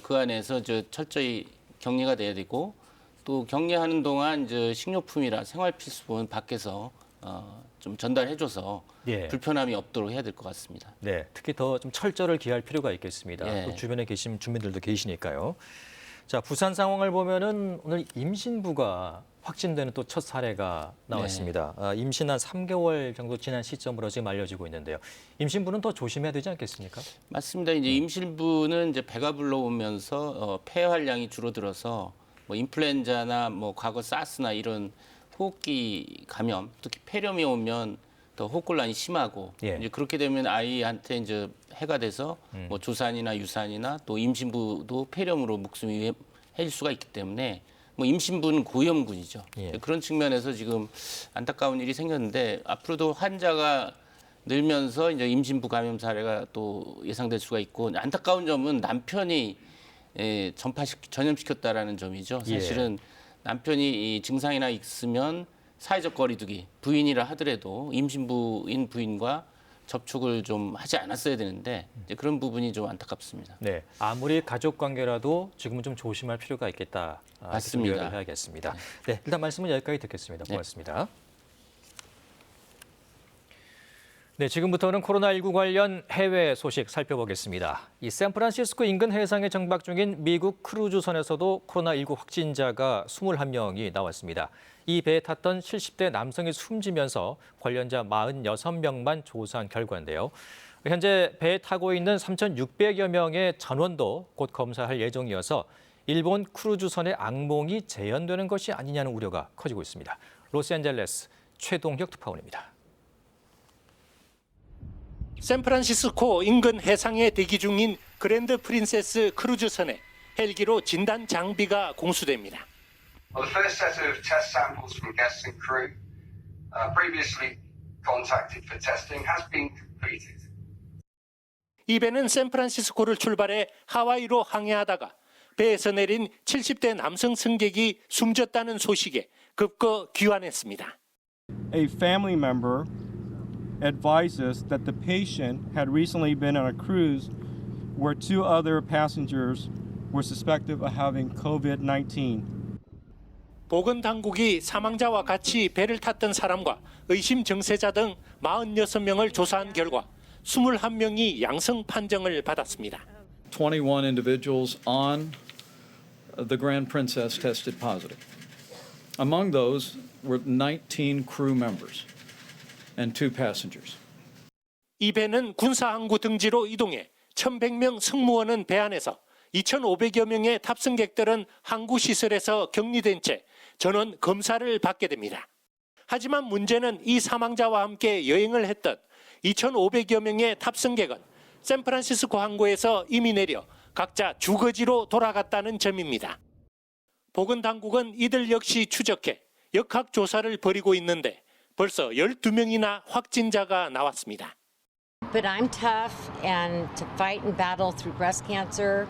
그 안에서 철저히 격리가 돼야 되고 또 격리하는 동안 이제 식료품이나 생활 필수품은 밖에서 좀 전달해줘서 예. 불편함이 없도록 해야 될 것 같습니다. 네, 특히 더 좀 철저를 기할 필요가 있겠습니다. 예. 또 주변에 계신 주민들도 계시니까요. 자, 부산 상황을 보면은 오늘 임신부가 확진되는 또 첫 사례가 나왔습니다. 임신한 3개월 정도 지난 시점으로 지금 알려지고 있는데요. 임신부는 더 조심해야 되지 않겠습니까? 맞습니다. 이제 임신부는 이제 배가 불러오면서 폐활량이 줄어들어서 뭐 인플루엔자나 뭐 과거 사스나 이런 호흡기 감염, 특히 폐렴이 오면 더 호흡곤란이 심하고 예. 이제 그렇게 되면 아이한테 이제 해가 돼서 뭐 조산이나 유산이나 또 임신부도 폐렴으로 목숨이 해질 수가 있기 때문에 뭐 임신부는 고위험군이죠. 예. 그런 측면에서 지금 안타까운 일이 생겼는데 앞으로도 환자가 늘면서 이제 임신부 감염 사례가 또 예상될 수가 있고 안타까운 점은 남편이 전염시켰다라는 점이죠. 사실은 남편이 이 증상이나 있으면 사회적 거리두기, 부인이라 하더라도 임신부인 부인과 접촉을 좀 하지 않았어야 되는데 이제 그런 부분이 좀 안타깝습니다. 네, 아무리 가족 관계라도 지금은 좀 조심할 필요가 있겠다. 맞습니다. 이해를 해야겠습니다. 네, 일단 말씀은 여기까지 듣겠습니다. 네. 고맙습니다. 네, 지금부터는 코로나19 관련 해외 소식 살펴보겠습니다. 이 샌프란시스코 인근 해상에 정박 중인 미국 크루즈선에서도 코로나19 확진자가 21명이 나왔습니다. 이 배에 탔던 70대 남성이 숨지면서 관련자 46명만 조사한 결과인데요. 현재 배에 타고 있는 3,600여 명의 전원도 곧 검사할 예정이어서 일본 크루즈선의 악몽이 재현되는 것이 아니냐는 우려가 커지고 있습니다. 로스앤젤레스 최동혁 특파원입니다. 샌프란시스코 인근 해상에 대기 중인 그랜드 프린세스 크루즈선에 헬기로 진단 장비가 공수됩니다. Well, the first set of test samples from guests and crew previously contacted for testing has been completed. 이 배는 샌프란시스코를 출발해 하와이로 항해하다가 배에서 내린 70대 남성 승객이 숨졌다는 소식에 급거 귀환했습니다. A family member advised us that the patient had recently been on a cruise where 2 other passengers were suspected of having COVID-19. 보건당국이 사망자와 같이 배를 탔던 사람과 의심 증세자 등 46명을 조사한 결과 21명이 양성 판정을 받았습니다. 21 individuals on the Grand Princess tested positive. Among those were 19 crew members. and 2 passengers. 이 배는 군사항구 등지로 이동해 1,100명 승무원은 배 안에서 2,500여 명의 탑승객들은 항구 시설에서 격리된 채 전원 검사를 받게 됩니다. 하지만 문제는 이 사망자와 함께 여행을 했던 2,500여 명의 탑승객은 샌프란시스코 항구에서 이미 내려 각자 주거지로 돌아갔다는 점입니다. 보건당국은 이들 역시 추적해 역학조사를 벌이고 있는데 벌써 12명이나 확진자가 나왔습니다. But I'm tough and to fight and battle through breast cancer,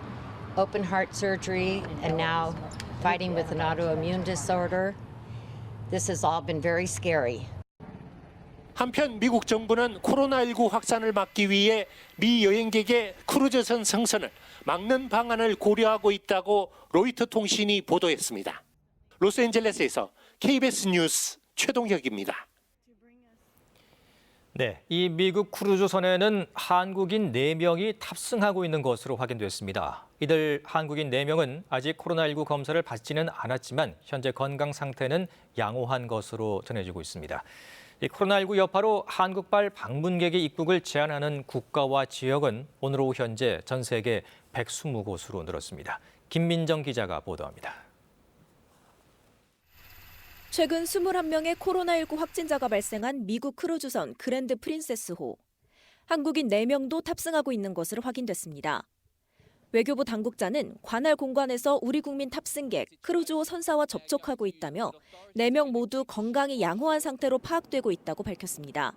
open heart surgery, and now fighting with an autoimmune disorder. This has all been very scary. 한편 미국 정부는 코로나19 확산을 막기 위해 미 여행객의 크루즈선 승선을 막는 방안을 고려하고 있다고 로이터 통신이 보도했습니다. 로스앤젤레스에서 KBS 뉴스 최동혁입니다. 네, 이 미국 크루즈선에는 한국인 4명이 탑승하고 있는 것으로 확인됐습니다. 이들 한국인 4명은 아직 코로나19 검사를 받지는 않았지만 현재 건강 상태는 양호한 것으로 전해지고 있습니다. 이 코로나19 여파로 한국발 방문객의 입국을 제한하는 국가와 지역은 오늘 오후 현재 전 세계 120곳으로 늘었습니다. 김민정 기자가 보도합니다. 최근 21명의 코로나19 확진자가 발생한 미국 크루즈선 그랜드 프린세스호. 한국인 4명도 탑승하고 있는 것으로 확인됐습니다. 외교부 당국자는 관할 공관에서 우리 국민 탑승객, 크루즈호 선사와 접촉하고 있다며 4명 모두 건강이 양호한 상태로 파악되고 있다고 밝혔습니다.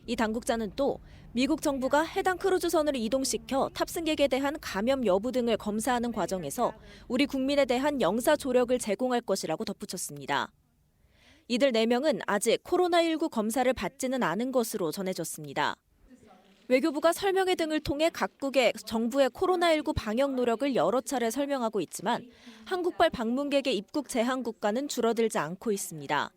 이 당국자는 또 미국 정부가 해당 크루즈선을 이동시켜 탑승객에 대한 감염 여부 등을 검사하는 과정에서 우리 국민에 대한 영사 조력을 제공할 것이라고 덧붙였습니다. 이들 4명은 아직 코로나19 검사를 받지는 않은 것으로 전해졌습니다. 외교부가 설명회 등을 통해 각국의 정부의 코로나19 방역 노력을 여러 차례 설명하고 있지만 한국발 방문객의 입국 제한 국가는 줄어들지 않고 있습니다.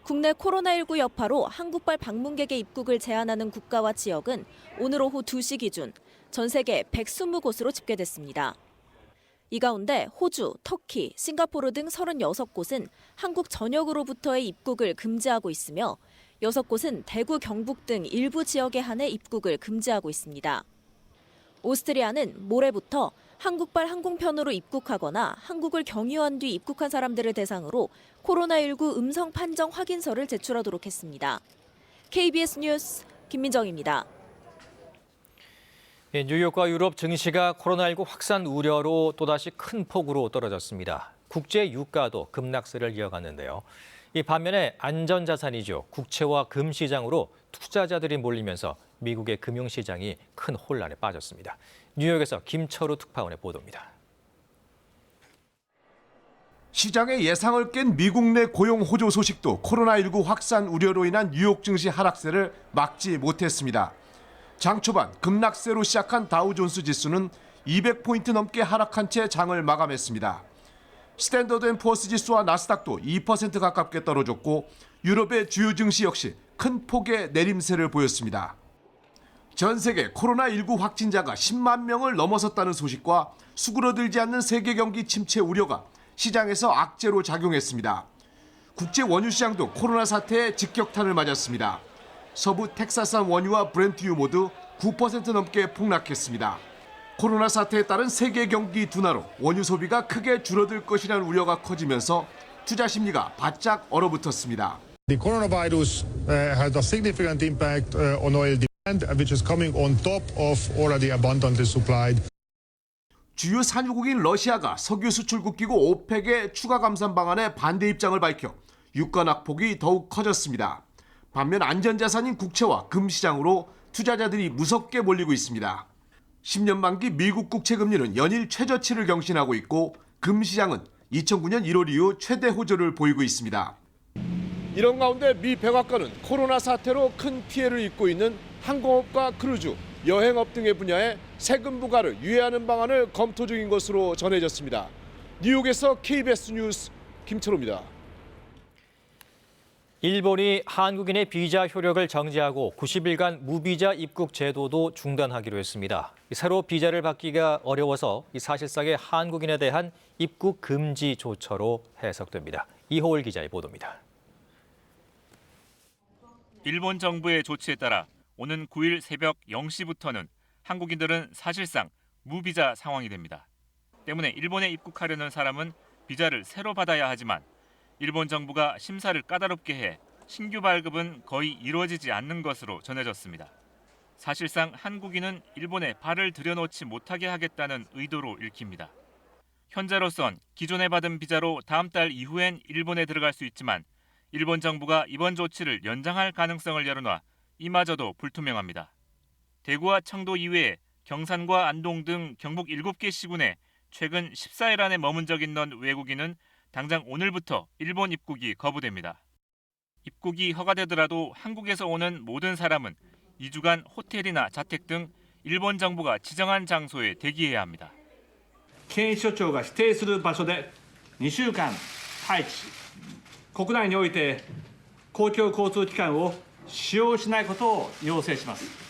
국내 코로나19 여파로 한국발 방문객의 입국을 제한하는 국가와 지역은 오늘 오후 2시 기준 전 세계 120곳으로 집계됐습니다. 이 가운데 호주, 터키, 싱가포르 등 36곳은 한국 전역으로부터의 입국을 금지하고 있으며 6곳은 대구, 경북 등 일부 지역에 한해 입국을 금지하고 있습니다. 오스트리아는 모레부터 한국발 항공편으로 입국하거나 한국을 경유한 뒤 입국한 사람들을 대상으로 코로나19 음성 판정 확인서를 제출하도록 했습니다. KBS 뉴스 김민정입니다. 뉴욕과 유럽 증시가 코로나19 확산 우려로 또다시 큰 폭으로 떨어졌습니다. 국제 유가도 급락세를 이어갔는데요. 이 반면에 안전자산이죠. 국채와 금 시장으로 투자자들이 몰리면서 미국의 금융시장이 큰 혼란에 빠졌습니다. 뉴욕에서 김철우 특파원의 보도입니다. 시장의 예상을 깬 미국 내 고용 호조 소식도 코로나19 확산 우려로 인한 뉴욕 증시 하락세를 막지 못했습니다. 장 초반 급락세로 시작한 다우존스 지수는 200포인트 넘게 하락한 채 장을 마감했습니다. 스탠더드&푸어스 지수와 나스닥도 2% 가깝게 떨어졌고 유럽의 주요 증시 역시 큰 폭의 내림세를 보였습니다. 전 세계 코로나19 확진자가 10만 명을 넘어섰다는 소식과 수그러들지 않는 세계 경기 침체 우려가 시장에서 악재로 작용했습니다. 국제 원유 시장도 코로나 사태에 직격탄을 맞았습니다. 서부 텍사스산 원유와 브렌트유 모두 9% 넘게 폭락했습니다. 코로나 사태에 따른 세계 경기 둔화로 원유 소비가 크게 줄어들 것이라는 우려가 커지면서 투자 심리가 바짝 얼어붙었습니다. The coronavirus had a significant impact on oil demand, which is coming on top of already abundantly supplied. 주요 산유국인 러시아가 석유 수출국기구 오펙의 추가 감산 방안에 반대 입장을 밝혀 유가 낙폭이 더욱 커졌습니다. 반면 안전자산인 국채와 금 시장으로 투자자들이 무섭게 몰리고 있습니다. 10년 만기 미국 국채 금리는 연일 최저치를 경신하고 있고 금 시장은 2009년 1월 이후 최대 호조를 보이고 있습니다. 이런 가운데 미 백악관은 코로나 사태로 큰 피해를 입고 있는 항공업과 크루즈, 여행업 등의 분야에 세금 부과를 유예하는 방안을 검토 중인 것으로 전해졌습니다. 뉴욕에서 KBS 뉴스 김철호입니다. 일본이 한국인의 비자 효력을 정지하고 90일간 무비자 입국 제도도 중단하기로 했습니다. 새로 비자를 받기가 어려워서 사실상의 한국인에 대한 입국 금지 조처로 해석됩니다. 이호울 기자의 보도입니다. 일본 정부의 조치에 따라 오는 9일 새벽 0시부터는 한국인들은 사실상 무비자 상황이 됩니다. 때문에 일본에 입국하려는 사람은 비자를 새로 받아야 하지만 일본 정부가 심사를 까다롭게 해 신규 발급은 거의 이루어지지 않는 것으로 전해졌습니다. 사실상 한국인은 일본에 발을 들여놓지 못하게 하겠다는 의도로 읽힙니다. 현재로선 기존에 받은 비자로 다음 달 이후엔 일본에 들어갈 수 있지만 일본 정부가 이번 조치를 연장할 가능성을 열어놔 이마저도 불투명합니다. 대구와 청도 이외에 경산과 안동 등 경북 7개 시군에 최근 14일 안에 머문 적 있는 외국인은 당장 오늘부터 일본 입국이 거부됩니다. 입국이 허가되더라도 한국에서 오는 모든 사람은 2주간 호텔이나 자택 등 일본 정부가 지정한 장소에 대기해야 합니다. 検疫所長が指定する場所で2週間待機、国内において公共交通機関を使用しないことを要請します。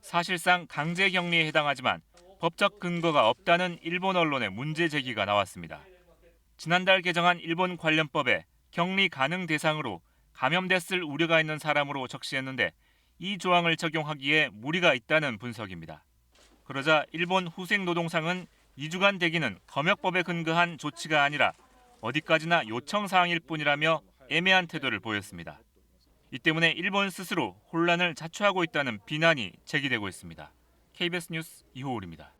사실상 강제 격리에 해당하지만 법적 근거가 없다는 일본 언론의 문제 제기가 나왔습니다. 지난달 개정한 일본 관련법에 격리 가능 대상으로 감염됐을 우려가 있는 사람으로 적시했는데 이 조항을 적용하기에 무리가 있다는 분석입니다. 그러자 일본 후생노동상은 2주간 대기는 검역법에 근거한 조치가 아니라 어디까지나 요청 사항일 뿐이라며 애매한 태도를 보였습니다. 이 때문에 일본 스스로 혼란을 자초하고 있다는 비난이 제기되고 있습니다. KBS 뉴스 이호울입니다.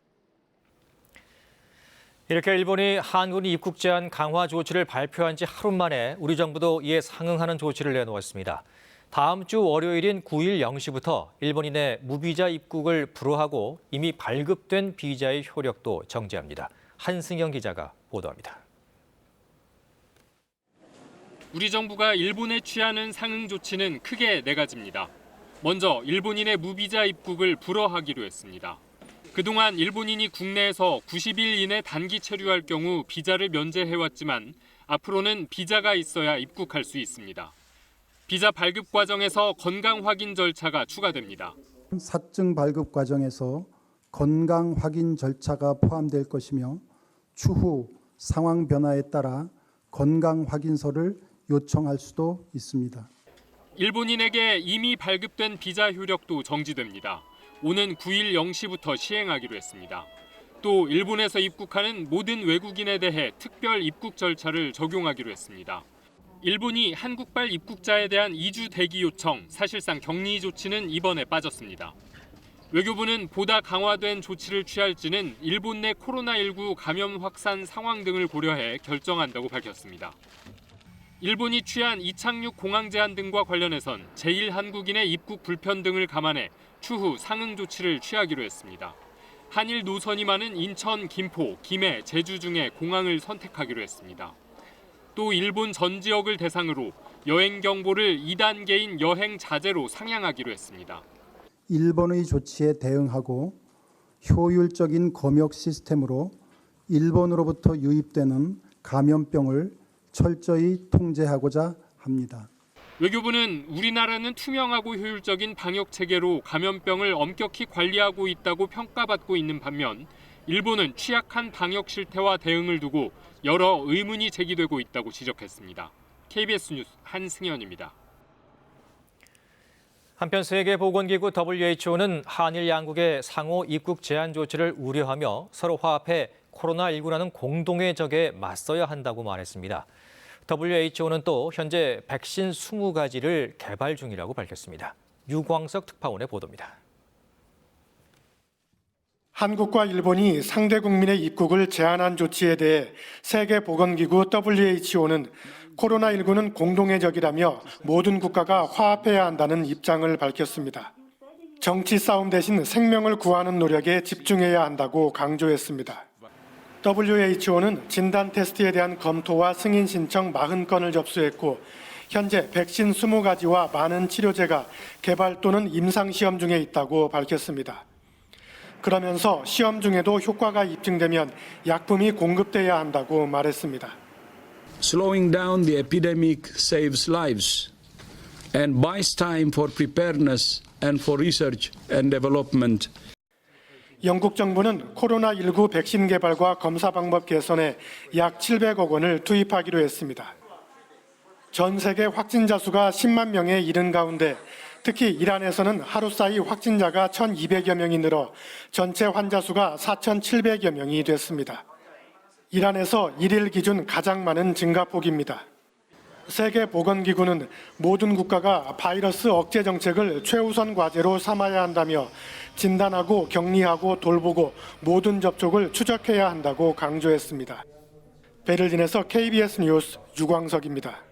이렇게 일본이 한국인 입국 제한 강화 조치를 발표한 지 하루 만에 우리 정부도 이에 상응하는 조치를 내놓았습니다. 다음 주 월요일인 9일 0시부터 일본인의 무비자 입국을 불허하고 이미 발급된 비자의 효력도 정지합니다. 한승영 기자가 보도합니다. 우리 정부가 일본에 취하는 상응 조치는 크게 4가지입니다. 먼저 일본인의 무비자 입국을 불허하기로 했습니다. 그동안 일본인이 국내에서 90일 이내 단기 체류할 경우 비자를 면제해왔지만 앞으로는 비자가 있어야 입국할 수 있습니다. 비자 발급 과정에서 건강 확인 절차가 추가됩니다. 사증 발급 과정에서 건강 확인 절차가 포함될 것이며 추후 상황 변화에 따라 건강 확인서를 요청할 수도 있습니다. 일본인에게 이미 발급된 비자 효력도 정지됩니다. 오는 9일 0시부터 시행하기로 했습니다. 또 일본에서 입국하는 모든 외국인에 대해 특별 입국 절차를 적용하기로 했습니다. 일본이 한국발 입국자에 대한 2주 대기 요청, 사실상 격리 조치는 이번에 빠졌습니다. 외교부는 보다 강화된 조치를 취할지는 일본 내 코로나19 감염 확산 상황 등을 고려해 결정한다고 밝혔습니다. 일본이 취한 이착륙 공항 제한 등과 관련해선 제1한국인의 입국 불편 등을 감안해 추후 상응 조치를 취하기로 했습니다. 한일 노선이 많은 인천, 김포, 김해, 제주 중에 공항을 선택하기로 했습니다. 또 일본 전 지역을 대상으로 여행 경보를 2단계인 여행 자제로 상향하기로 했습니다. 일본의 조치에 대응하고 효율적인 검역 시스템으로 일본으로부터 유입되는 감염병을 철저히 통제하고자 합니다. 외교부는 우리나라는 투명하고 효율적인 방역 체계로 감염병을 엄격히 관리하고 있다고 평가받고 있는 반면 일본은 취약한 방역 실태와 대응을 두고 여러 의문이 제기되고 있다고 지적했습니다. KBS 뉴스 한승현입니다. 한편 세계보건기구 WHO는 한일 양국의 상호 입국 제한 조치를 우려하며 서로 화합해 코로나19라는 공동의 적에 맞서야 한다고 말했습니다. WHO는 또 현재 백신 20가지를 개발 중이라고 밝혔습니다. 유광석 특파원의 보도입니다. 한국과 일본이 상대 국민의 입국을 제한한 조치에 대해 세계보건기구 WHO는 코로나19는 공동의 적이라며 모든 국가가 화합해야 한다는 입장을 밝혔습니다. 정치 싸움 대신 생명을 구하는 노력에 집중해야 한다고 강조했습니다. WHO는 진단 테스트에 대한 검토와 승인 신청 40건을 접수했고 현재 백신 20가지와 많은 치료제가 개발 또는 임상시험 중에 있다고 밝혔습니다. 그러면서 시험 중에도 효과가 입증되면 약품이 공급돼야 한다고 말했습니다. Slowing down the epidemic saves lives and buys time for preparedness and for research and development. 영국 정부는 코로나19 백신 개발과 검사 방법 개선에 약 700억 원을 투입하기로 했습니다. 전 세계 확진자 수가 10만 명에 이른 가운데 특히 이란에서는 하루 사이 확진자가 1,200여 명이 늘어 전체 환자 수가 4,700여 명이 됐습니다. 이란에서 1일 기준 가장 많은 증가폭입니다. 세계보건기구는 모든 국가가 바이러스 억제 정책을 최우선 과제로 삼아야 한다며 진단하고 격리하고 돌보고 모든 접촉을 추적해야 한다고 강조했습니다. 베를린에서 KBS 뉴스 유광석입니다.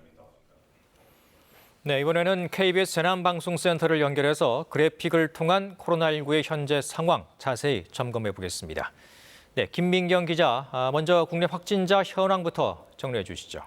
네, 이번에는 KBS 재난방송센터를 연결해서 그래픽을 통한 코로나19의 현재 상황 자세히 점검해 보겠습니다. 네, 김민경 기자, 먼저 국내 확진자 현황부터 정리해 주시죠.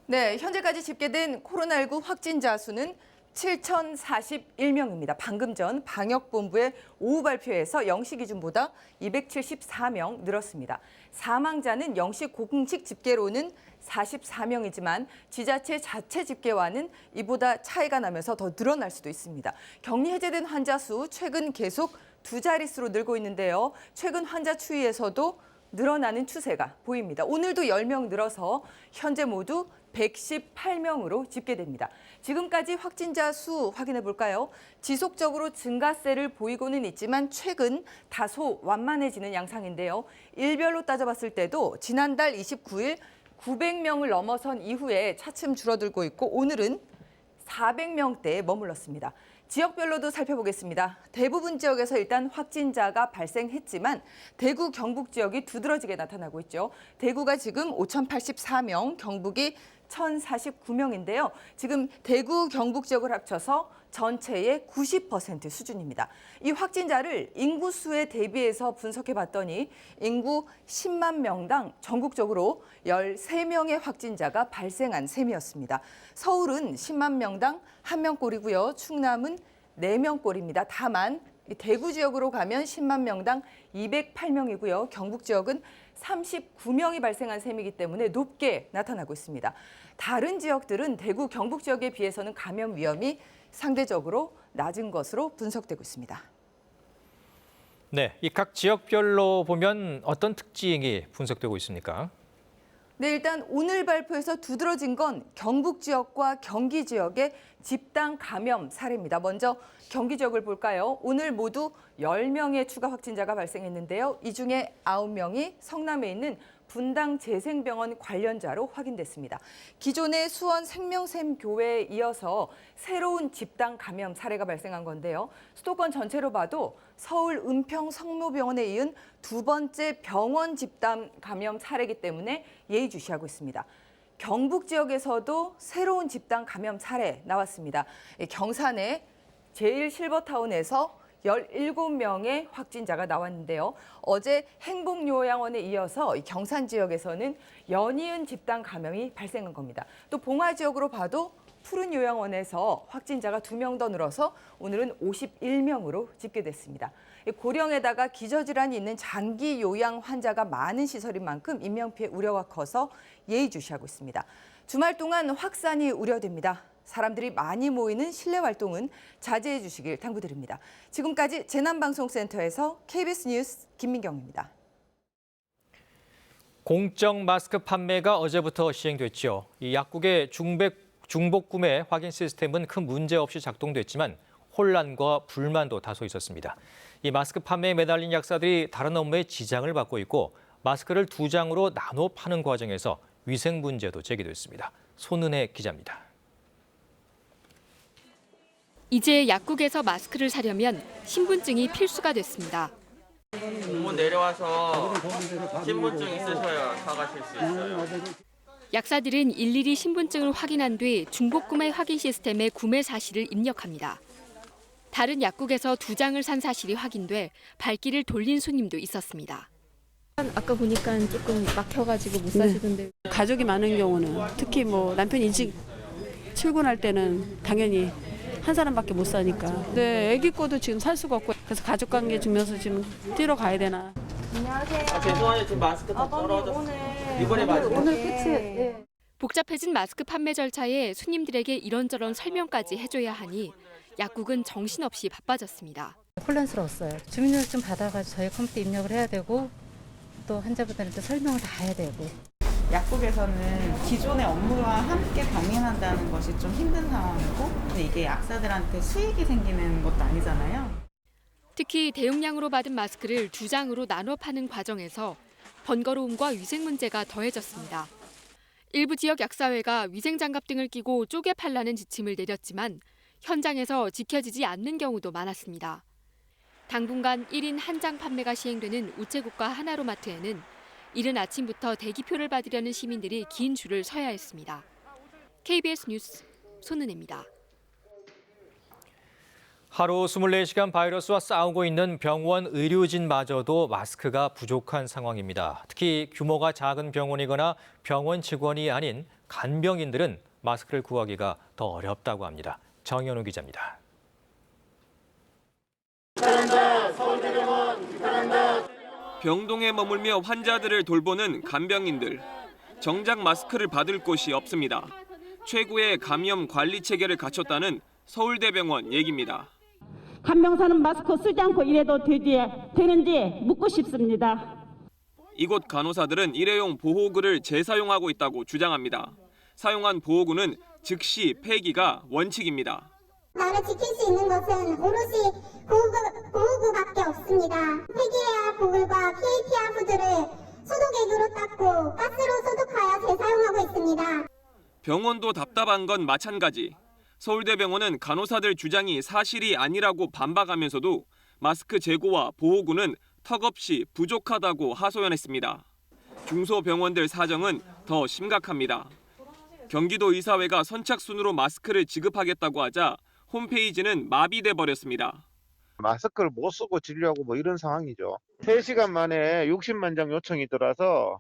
네, 현재까지 집계된 코로나19 확진자 수는 7,041명입니다. 방금 전 방역본부의 오후 발표에서 0시 기준보다 274명 늘었습니다. 사망자는 0시 공식 집계로는 44명이지만 지자체 자체 집계와는 이보다 차이가 나면서 더 늘어날 수도 있습니다. 격리 해제된 환자 수 최근 계속 두 자릿수로 늘고 있는데요. 최근 환자 추이에서도 늘어나는 추세가 보입니다. 오늘도 10명 늘어서 현재 모두 118명으로 집계됩니다. 지금까지 확진자 수 확인해 볼까요? 지속적으로 증가세를 보이고는 있지만 최근 다소 완만해지는 양상인데요. 일별로 따져봤을 때도 지난달 29일 900명을 넘어선 이후에 차츰 줄어들고 있고 오늘은 400명대에 머물렀습니다. 지역별로도 살펴보겠습니다. 대부분 지역에서 일단 확진자가 발생했지만 대구, 경북 지역이 두드러지게 나타나고 있죠. 대구가 지금 5,084명, 경북이 1,049명인데요. 지금 대구, 경북 지역을 합쳐서 전체의 90% 수준입니다. 이 확진자를 인구수에 대비해서 분석해 봤더니 인구 10만 명당 전국적으로 13명의 확진자가 발생한 셈이었습니다. 서울은 10만 명당 1명꼴이고요. 충남은 4명꼴입니다. 다만 대구 지역으로 가면 10만 명당 208명이고요. 경북 지역은 39명이 발생한 셈이기 때문에 높게 나타나고 있습니다. 다른 지역들은 대구, 경북 지역에 비해서는 감염 위험이 상대적으로 낮은 것으로 분석되고 있습니다. 네, 이 각 지역별로 보면 어떤 특징이 분석되고 있습니까? 네, 일단 오늘 발표에서 두드러진 건 경북 지역과 경기 지역의 집단 감염 사례입니다. 먼저 경기 지역을 볼까요? 오늘 모두 10명의 추가 확진자가 발생했는데요. 이 중에 9명이 성남에 있는 분당 재생병원 관련자로 확인됐습니다. 기존의 수원 생명샘교회에 이어서 새로운 집단 감염 사례가 발생한 건데요. 수도권 전체로 봐도 서울 은평 성모병원에 이은 두 번째 병원 집단 감염 사례이기 때문에 예의주시하고 있습니다. 경북 지역에서도 새로운 집단 감염 사례 나왔습니다. 경산의 제1실버타운에서 17명의 확진자가 나왔는데요. 어제 행복요양원에 이어서 경산 지역에서는 연이은 집단 감염이 발생한 겁니다. 또 봉화 지역으로 봐도 푸른요양원에서 확진자가 2명 더 늘어서 오늘은 51명으로 집계됐습니다. 고령에다가 기저질환이 있는 장기 요양 환자가 많은 시설인 만큼 인명피해 우려가 커서 예의주시하고 있습니다. 주말 동안 확산이 우려됩니다. 사람들이 많이 모이는 실내 활동은 자제해 주시길 당부드립니다. 지금까지 재난방송센터에서 KBS 뉴스 김민경입니다. 공적 마스크 판매가 어제부터 시행됐죠. 이 약국의 중복 구매 확인 시스템은 큰 문제 없이 작동됐지만 혼란과 불만도 다소 있었습니다. 이 마스크 판매에 매달린 약사들이 다른 업무에 지장을 받고 있고 마스크를 2장으로 나눠 파는 과정에서 위생 문제도 제기됐습니다. 손은혜 기자입니다. 이제 약국에서 마스크를 사려면 신분증이 필수가 됐습니다. 공문 내려와서 신분증 있으셔야 사가실 수 있어요. 약사들은 일일이 신분증을 확인한 뒤 중복구매 확인 시스템에 구매 사실을 입력합니다. 다른 약국에서 2장을 산 사실이 확인돼 발길을 돌린 손님도 있었습니다. 아까 보니까 조금 막혀가지고 못 사시던데. 가족이 많은 경우는 특히 남편이 일찍 출근할 때는 당연히 한 사람밖에 못 사니까. 네, 아기 거도 지금 살 수가 없고 그래서 가족관계 중요해서 지금 뛰러 가야 되나. 안녕하세요. 죄송해요. 지금 마스크 다 떨어졌어요. 이번에 마스크. 오늘 끝이에요. 복잡해진 마스크 판매 절차에 손님들에게 이런저런 설명까지 해줘야 하니 약국은 정신없이 바빠졌습니다. 혼란스러웠어요. 주민등록증 받아가지고 저희 컴퓨터 입력을 해야 되고 또 환자분들한테 설명을 다 해야 되고. 약국에서는 기존의 업무와 함께 병행한다는 것이 좀 힘든 상황이고, 근데 이게 약사들한테 수익이 생기는 것도 아니잖아요. 특히 대용량으로 받은 마스크를 2장으로 나눠 파는 과정에서 번거로움과 위생 문제가 더해졌습니다. 일부 지역 약사회가 위생장갑 등을 끼고 쪼개 팔라는 지침을 내렸지만 현장에서 지켜지지 않는 경우도 많았습니다. 당분간 1인 1장 판매가 시행되는 우체국과 하나로마트에는 이른 아침부터 대기표를 받으려는 시민들이 긴 줄을 서야 했습니다. KBS 뉴스 손은혜입니다. 하루 24시간 바이러스와 싸우고 있는 병원 의료진마저도 마스크가 부족한 상황입니다. 특히 규모가 작은 병원이거나 병원 직원이 아닌 간병인들은 마스크를 구하기가 더 어렵다고 합니다. 정현우 기자입니다. 병동에 머물며 환자들을 돌보는 간병인들. 정작 마스크를 받을 곳이 없습니다. 최고의 감염 관리 체계를 갖췄다는 서울대병원 얘기입니다. 간병사는 마스크 쓰지 않고 일해도 되는지 묻고 싶습니다. 이곳 간호사들은 일회용 보호구를 재사용하고 있다고 주장합니다. 사용한 보호구는 즉시 폐기가 원칙입니다. 나를 지킬 수 있는 것은 오롯이 보호구밖에 없습니다. 폐기해야 할 보글과 PAPR 후드를 소독액으로 닦고 가스로 소독하여 재사용하고 있습니다. 병원도 답답한 건 마찬가지. 서울대병원은 간호사들 주장이 사실이 아니라고 반박하면서도 마스크 재고와 보호구는 턱없이 부족하다고 하소연했습니다. 중소병원들 사정은 더 심각합니다. 경기도 의사회가 선착순으로 마스크를 지급하겠다고 하자 홈페이지는 마비돼 버렸습니다. 마스크를 못 쓰고 진료하고 뭐 이런 상황이죠. 3시간 만에 60만 장 요청이 들어와서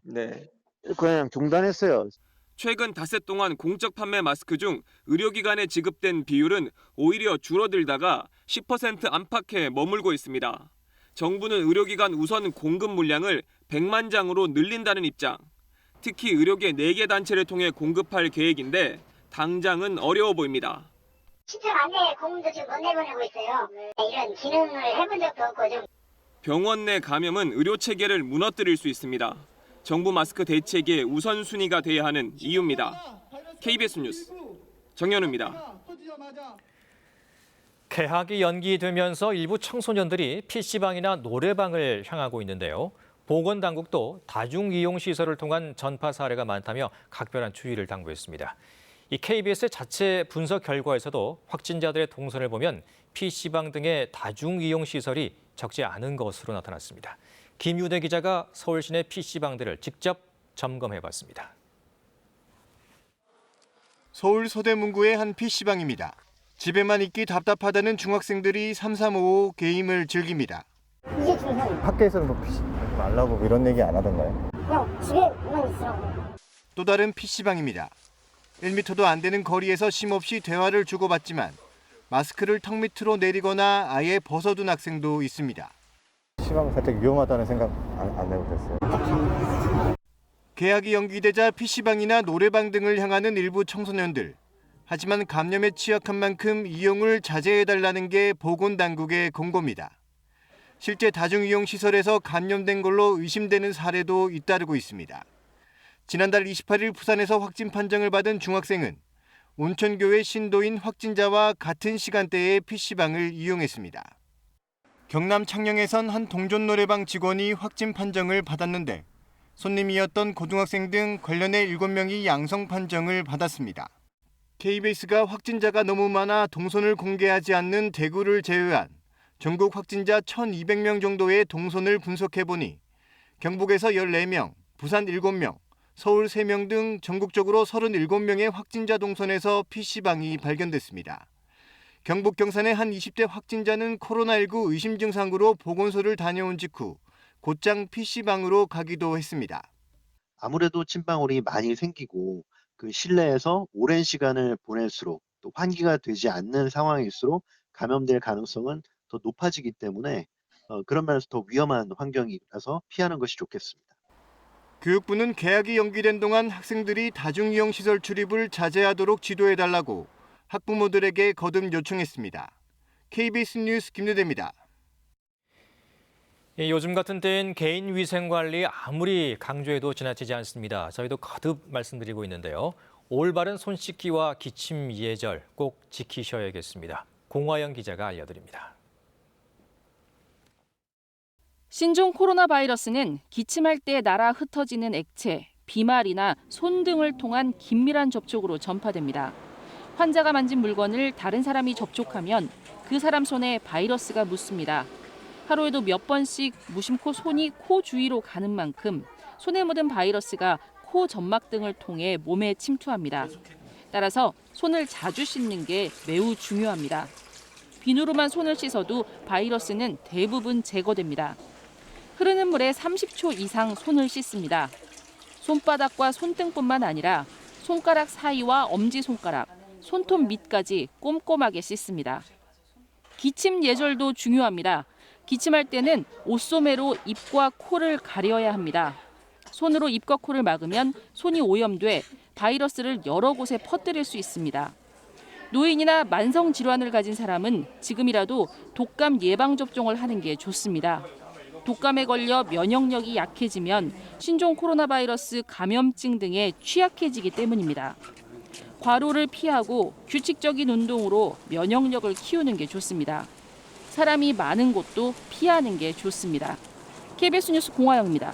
그냥 중단했어요. 최근 닷새 동안 공적 판매 마스크 중 의료기관에 지급된 비율은 오히려 줄어들다가 10% 안팎에 머물고 있습니다. 정부는 의료기관 우선 공급 물량을 100만 장으로 늘린다는 입장. 특히 의료계 4개 단체를 통해 공급할 계획인데 당장은 어려워 보입니다. 10일 안에 공문도 지금 못 내보내고 있어요. 이런 기능을 해본 적도 없고 좀. 병원 내 감염은 의료 체계를 무너뜨릴 수 있습니다. 정부 마스크 대책의 우선순위가 돼야 하는 이유입니다. KBS 뉴스 정현우입니다. 개학이 연기되면서 일부 청소년들이 PC방이나 노래방을 향하고 있는데요. 보건당국도 다중이용시설을 통한 전파 사례가 많다며 각별한 주의를 당부했습니다. 이 KBS의 자체 분석 결과에서도 확진자들의 동선을 보면 PC방 등의 다중이용시설이 적지 않은 것으로 나타났습니다. 김유대 기자가 서울 시내 PC방들을 직접 점검해봤습니다. 서울 서대문구의 한 PC방입니다. 집에만 있기 답답하다는 중학생들이 3355 게임을 즐깁니다. 학교에서는 뭐 PC 말라고 이런 얘기 안 하던가요? 그냥 집에만 있으라고. 또 다른 PC방입니다. 1m도 안 되는 거리에서 쉼없이 대화를 주고받지만 마스크를 턱 밑으로 내리거나 아예 벗어둔 학생도 있습니다. PC방 살짝 위험하다는 생각 안 해보셨어요? 개학이 연기되자 PC방이나 노래방 등을 향하는 일부 청소년들. 하지만 감염에 취약한 만큼 이용을 자제해달라는 게 보건당국의 공고입니다. 실제 다중이용시설에서 감염된 걸로 의심되는 사례도 잇따르고 있습니다. 지난달 28일 부산에서 확진 판정을 받은 중학생은 온천교회 신도인 확진자와 같은 시간대에 PC방을 이용했습니다. 경남 창녕에선 한 동전 노래방 직원이 확진 판정을 받았는데 손님이었던 고등학생 등 관련해 7명이 양성 판정을 받았습니다. KBS가 확진자가 너무 많아 동선을 공개하지 않는 대구를 제외한 전국 확진자 1,200명 정도의 동선을 분석해보니 경북에서 14명, 부산 7명, 서울 3명 등 전국적으로 37명의 확진자 동선에서 PC방이 발견됐습니다. 경북 경산의 한 20대 확진자는 코로나19 의심 증상으로 보건소를 다녀온 직후 곧장 PC방으로 가기도 했습니다. 아무래도 침방울이 많이 생기고 그 실내에서 오랜 시간을 보낼수록 또 환기가 되지 않는 상황일수록 감염될 가능성은 더 높아지기 때문에 그런 면에서 더 위험한 환경이라서 피하는 것이 좋겠습니다. 교육부는 개학이 연기된 동안 학생들이 다중이용 시설 출입을 자제하도록 지도해달라고 학부모들에게 거듭 요청했습니다. KBS 뉴스 김유대입니다. 요즘 같은 때엔 개인 위생 관리 아무리 강조해도 지나치지 않습니다. 저희도 거듭 말씀드리고 있는데요. 올바른 손 씻기와 기침 예절 꼭 지키셔야겠습니다. 공화영 기자가 알려드립니다. 신종 코로나 바이러스는 기침할 때 날아 흩어지는 액체, 비말이나 손 등을 통한 긴밀한 접촉으로 전파됩니다. 환자가 만진 물건을 다른 사람이 접촉하면 그 사람 손에 바이러스가 묻습니다. 하루에도 몇 번씩 무심코 손이 코 주위로 가는 만큼 손에 묻은 바이러스가 코 점막 등을 통해 몸에 침투합니다. 따라서 손을 자주 씻는 게 매우 중요합니다. 비누로만 손을 씻어도 바이러스는 대부분 제거됩니다. 흐르는 물에 30초 이상 손을 씻습니다. 손바닥과 손등뿐만 아니라 손가락 사이와 엄지손가락, 손톱 밑까지 꼼꼼하게 씻습니다. 기침 예절도 중요합니다. 기침할 때는 옷소매로 입과 코를 가려야 합니다. 손으로 입과 코를 막으면 손이 오염돼 바이러스를 여러 곳에 퍼뜨릴 수 있습니다. 노인이나 만성 질환을 가진 사람은 지금이라도 독감 예방접종을 하는 게 좋습니다. 독감에 걸려 면역력이 약해지면 신종 코로나 바이러스 감염증 등에 취약해지기 때문입니다. 과로를 피하고 규칙적인 운동으로 면역력을 키우는 게 좋습니다. 사람이 많은 곳도 피하는 게 좋습니다. KBS 뉴스 공화영입니다.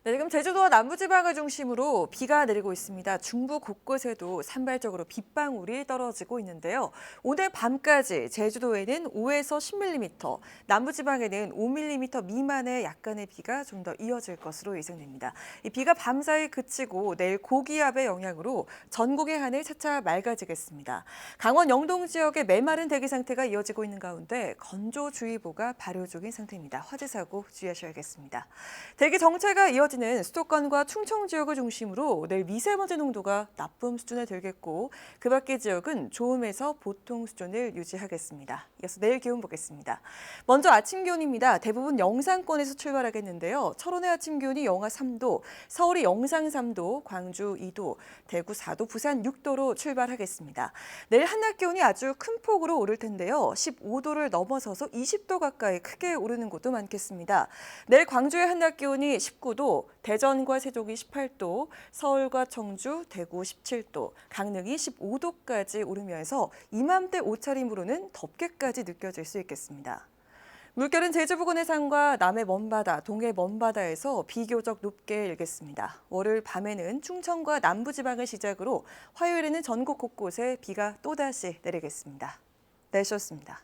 네, 지금 제주도와 남부지방을 중심으로 비가 내리고 있습니다. 중부 곳곳에도 산발적으로 빗방울이 떨어지고 있는데요. 오늘 밤까지 제주도에는 5에서 10mm, 남부지방에는 5mm 미만의 약간의 비가 좀 더 이어질 것으로 예상됩니다. 이 비가 밤사이 그치고 내일 고기압의 영향으로 전국의 하늘 차차 맑아지겠습니다. 강원 영동 지역의 메마른 대기 상태가 이어지고 있는 가운데 건조주의보가 발효 중인 상태입니다. 화재 사고 주의하셔야겠습니다. 대기 정체가 이어지는 수도권과 충청 지역을 중심으로 내일 미세먼지 농도가 나쁨 수준에 들겠고 그 밖의 지역은 좋음에서 보통 수준을 유지하겠습니다. 이어서 내일 기온 보겠습니다. 먼저 아침 기온입니다. 대부분 영상권에서 출발하겠는데요. 철원의 아침 기온이 영하 3도, 서울이 영상 3도, 광주 2도, 대구 4도, 부산 6도로 출발하겠습니다. 내일 한낮 기온이 아주 큰 폭으로 오를 텐데요. 15도를 넘어서서 20도 가까이 크게 오르는 곳도 많겠습니다. 내일 광주의 한낮 기온이 19도, 대전과 세종이 18도, 서울과 청주, 대구 17도, 강릉이 15도까지 오르면서 이맘때 옷차림으로는 덥게까지 느껴질 수 있겠습니다. 물결은 제주 부근 해상과 남해 먼바다, 동해 먼바다에서 비교적 높게 일겠습니다. 월요일 밤에는 충청과 남부지방을 시작으로 화요일에는 전국 곳곳에 비가 또다시 내리겠습니다. 날씨였습니다.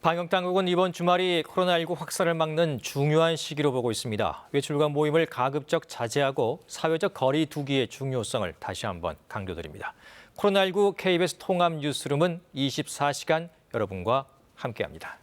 방역당국은 이번 주말이 코로나19 확산을 막는 중요한 시기로 보고 있습니다. 외출과 모임을 가급적 자제하고 사회적 거리 두기의 중요성을 다시 한번 강조드립니다. 코로나19 KBS 통합 뉴스룸은 24시간 여러분과 함께합니다.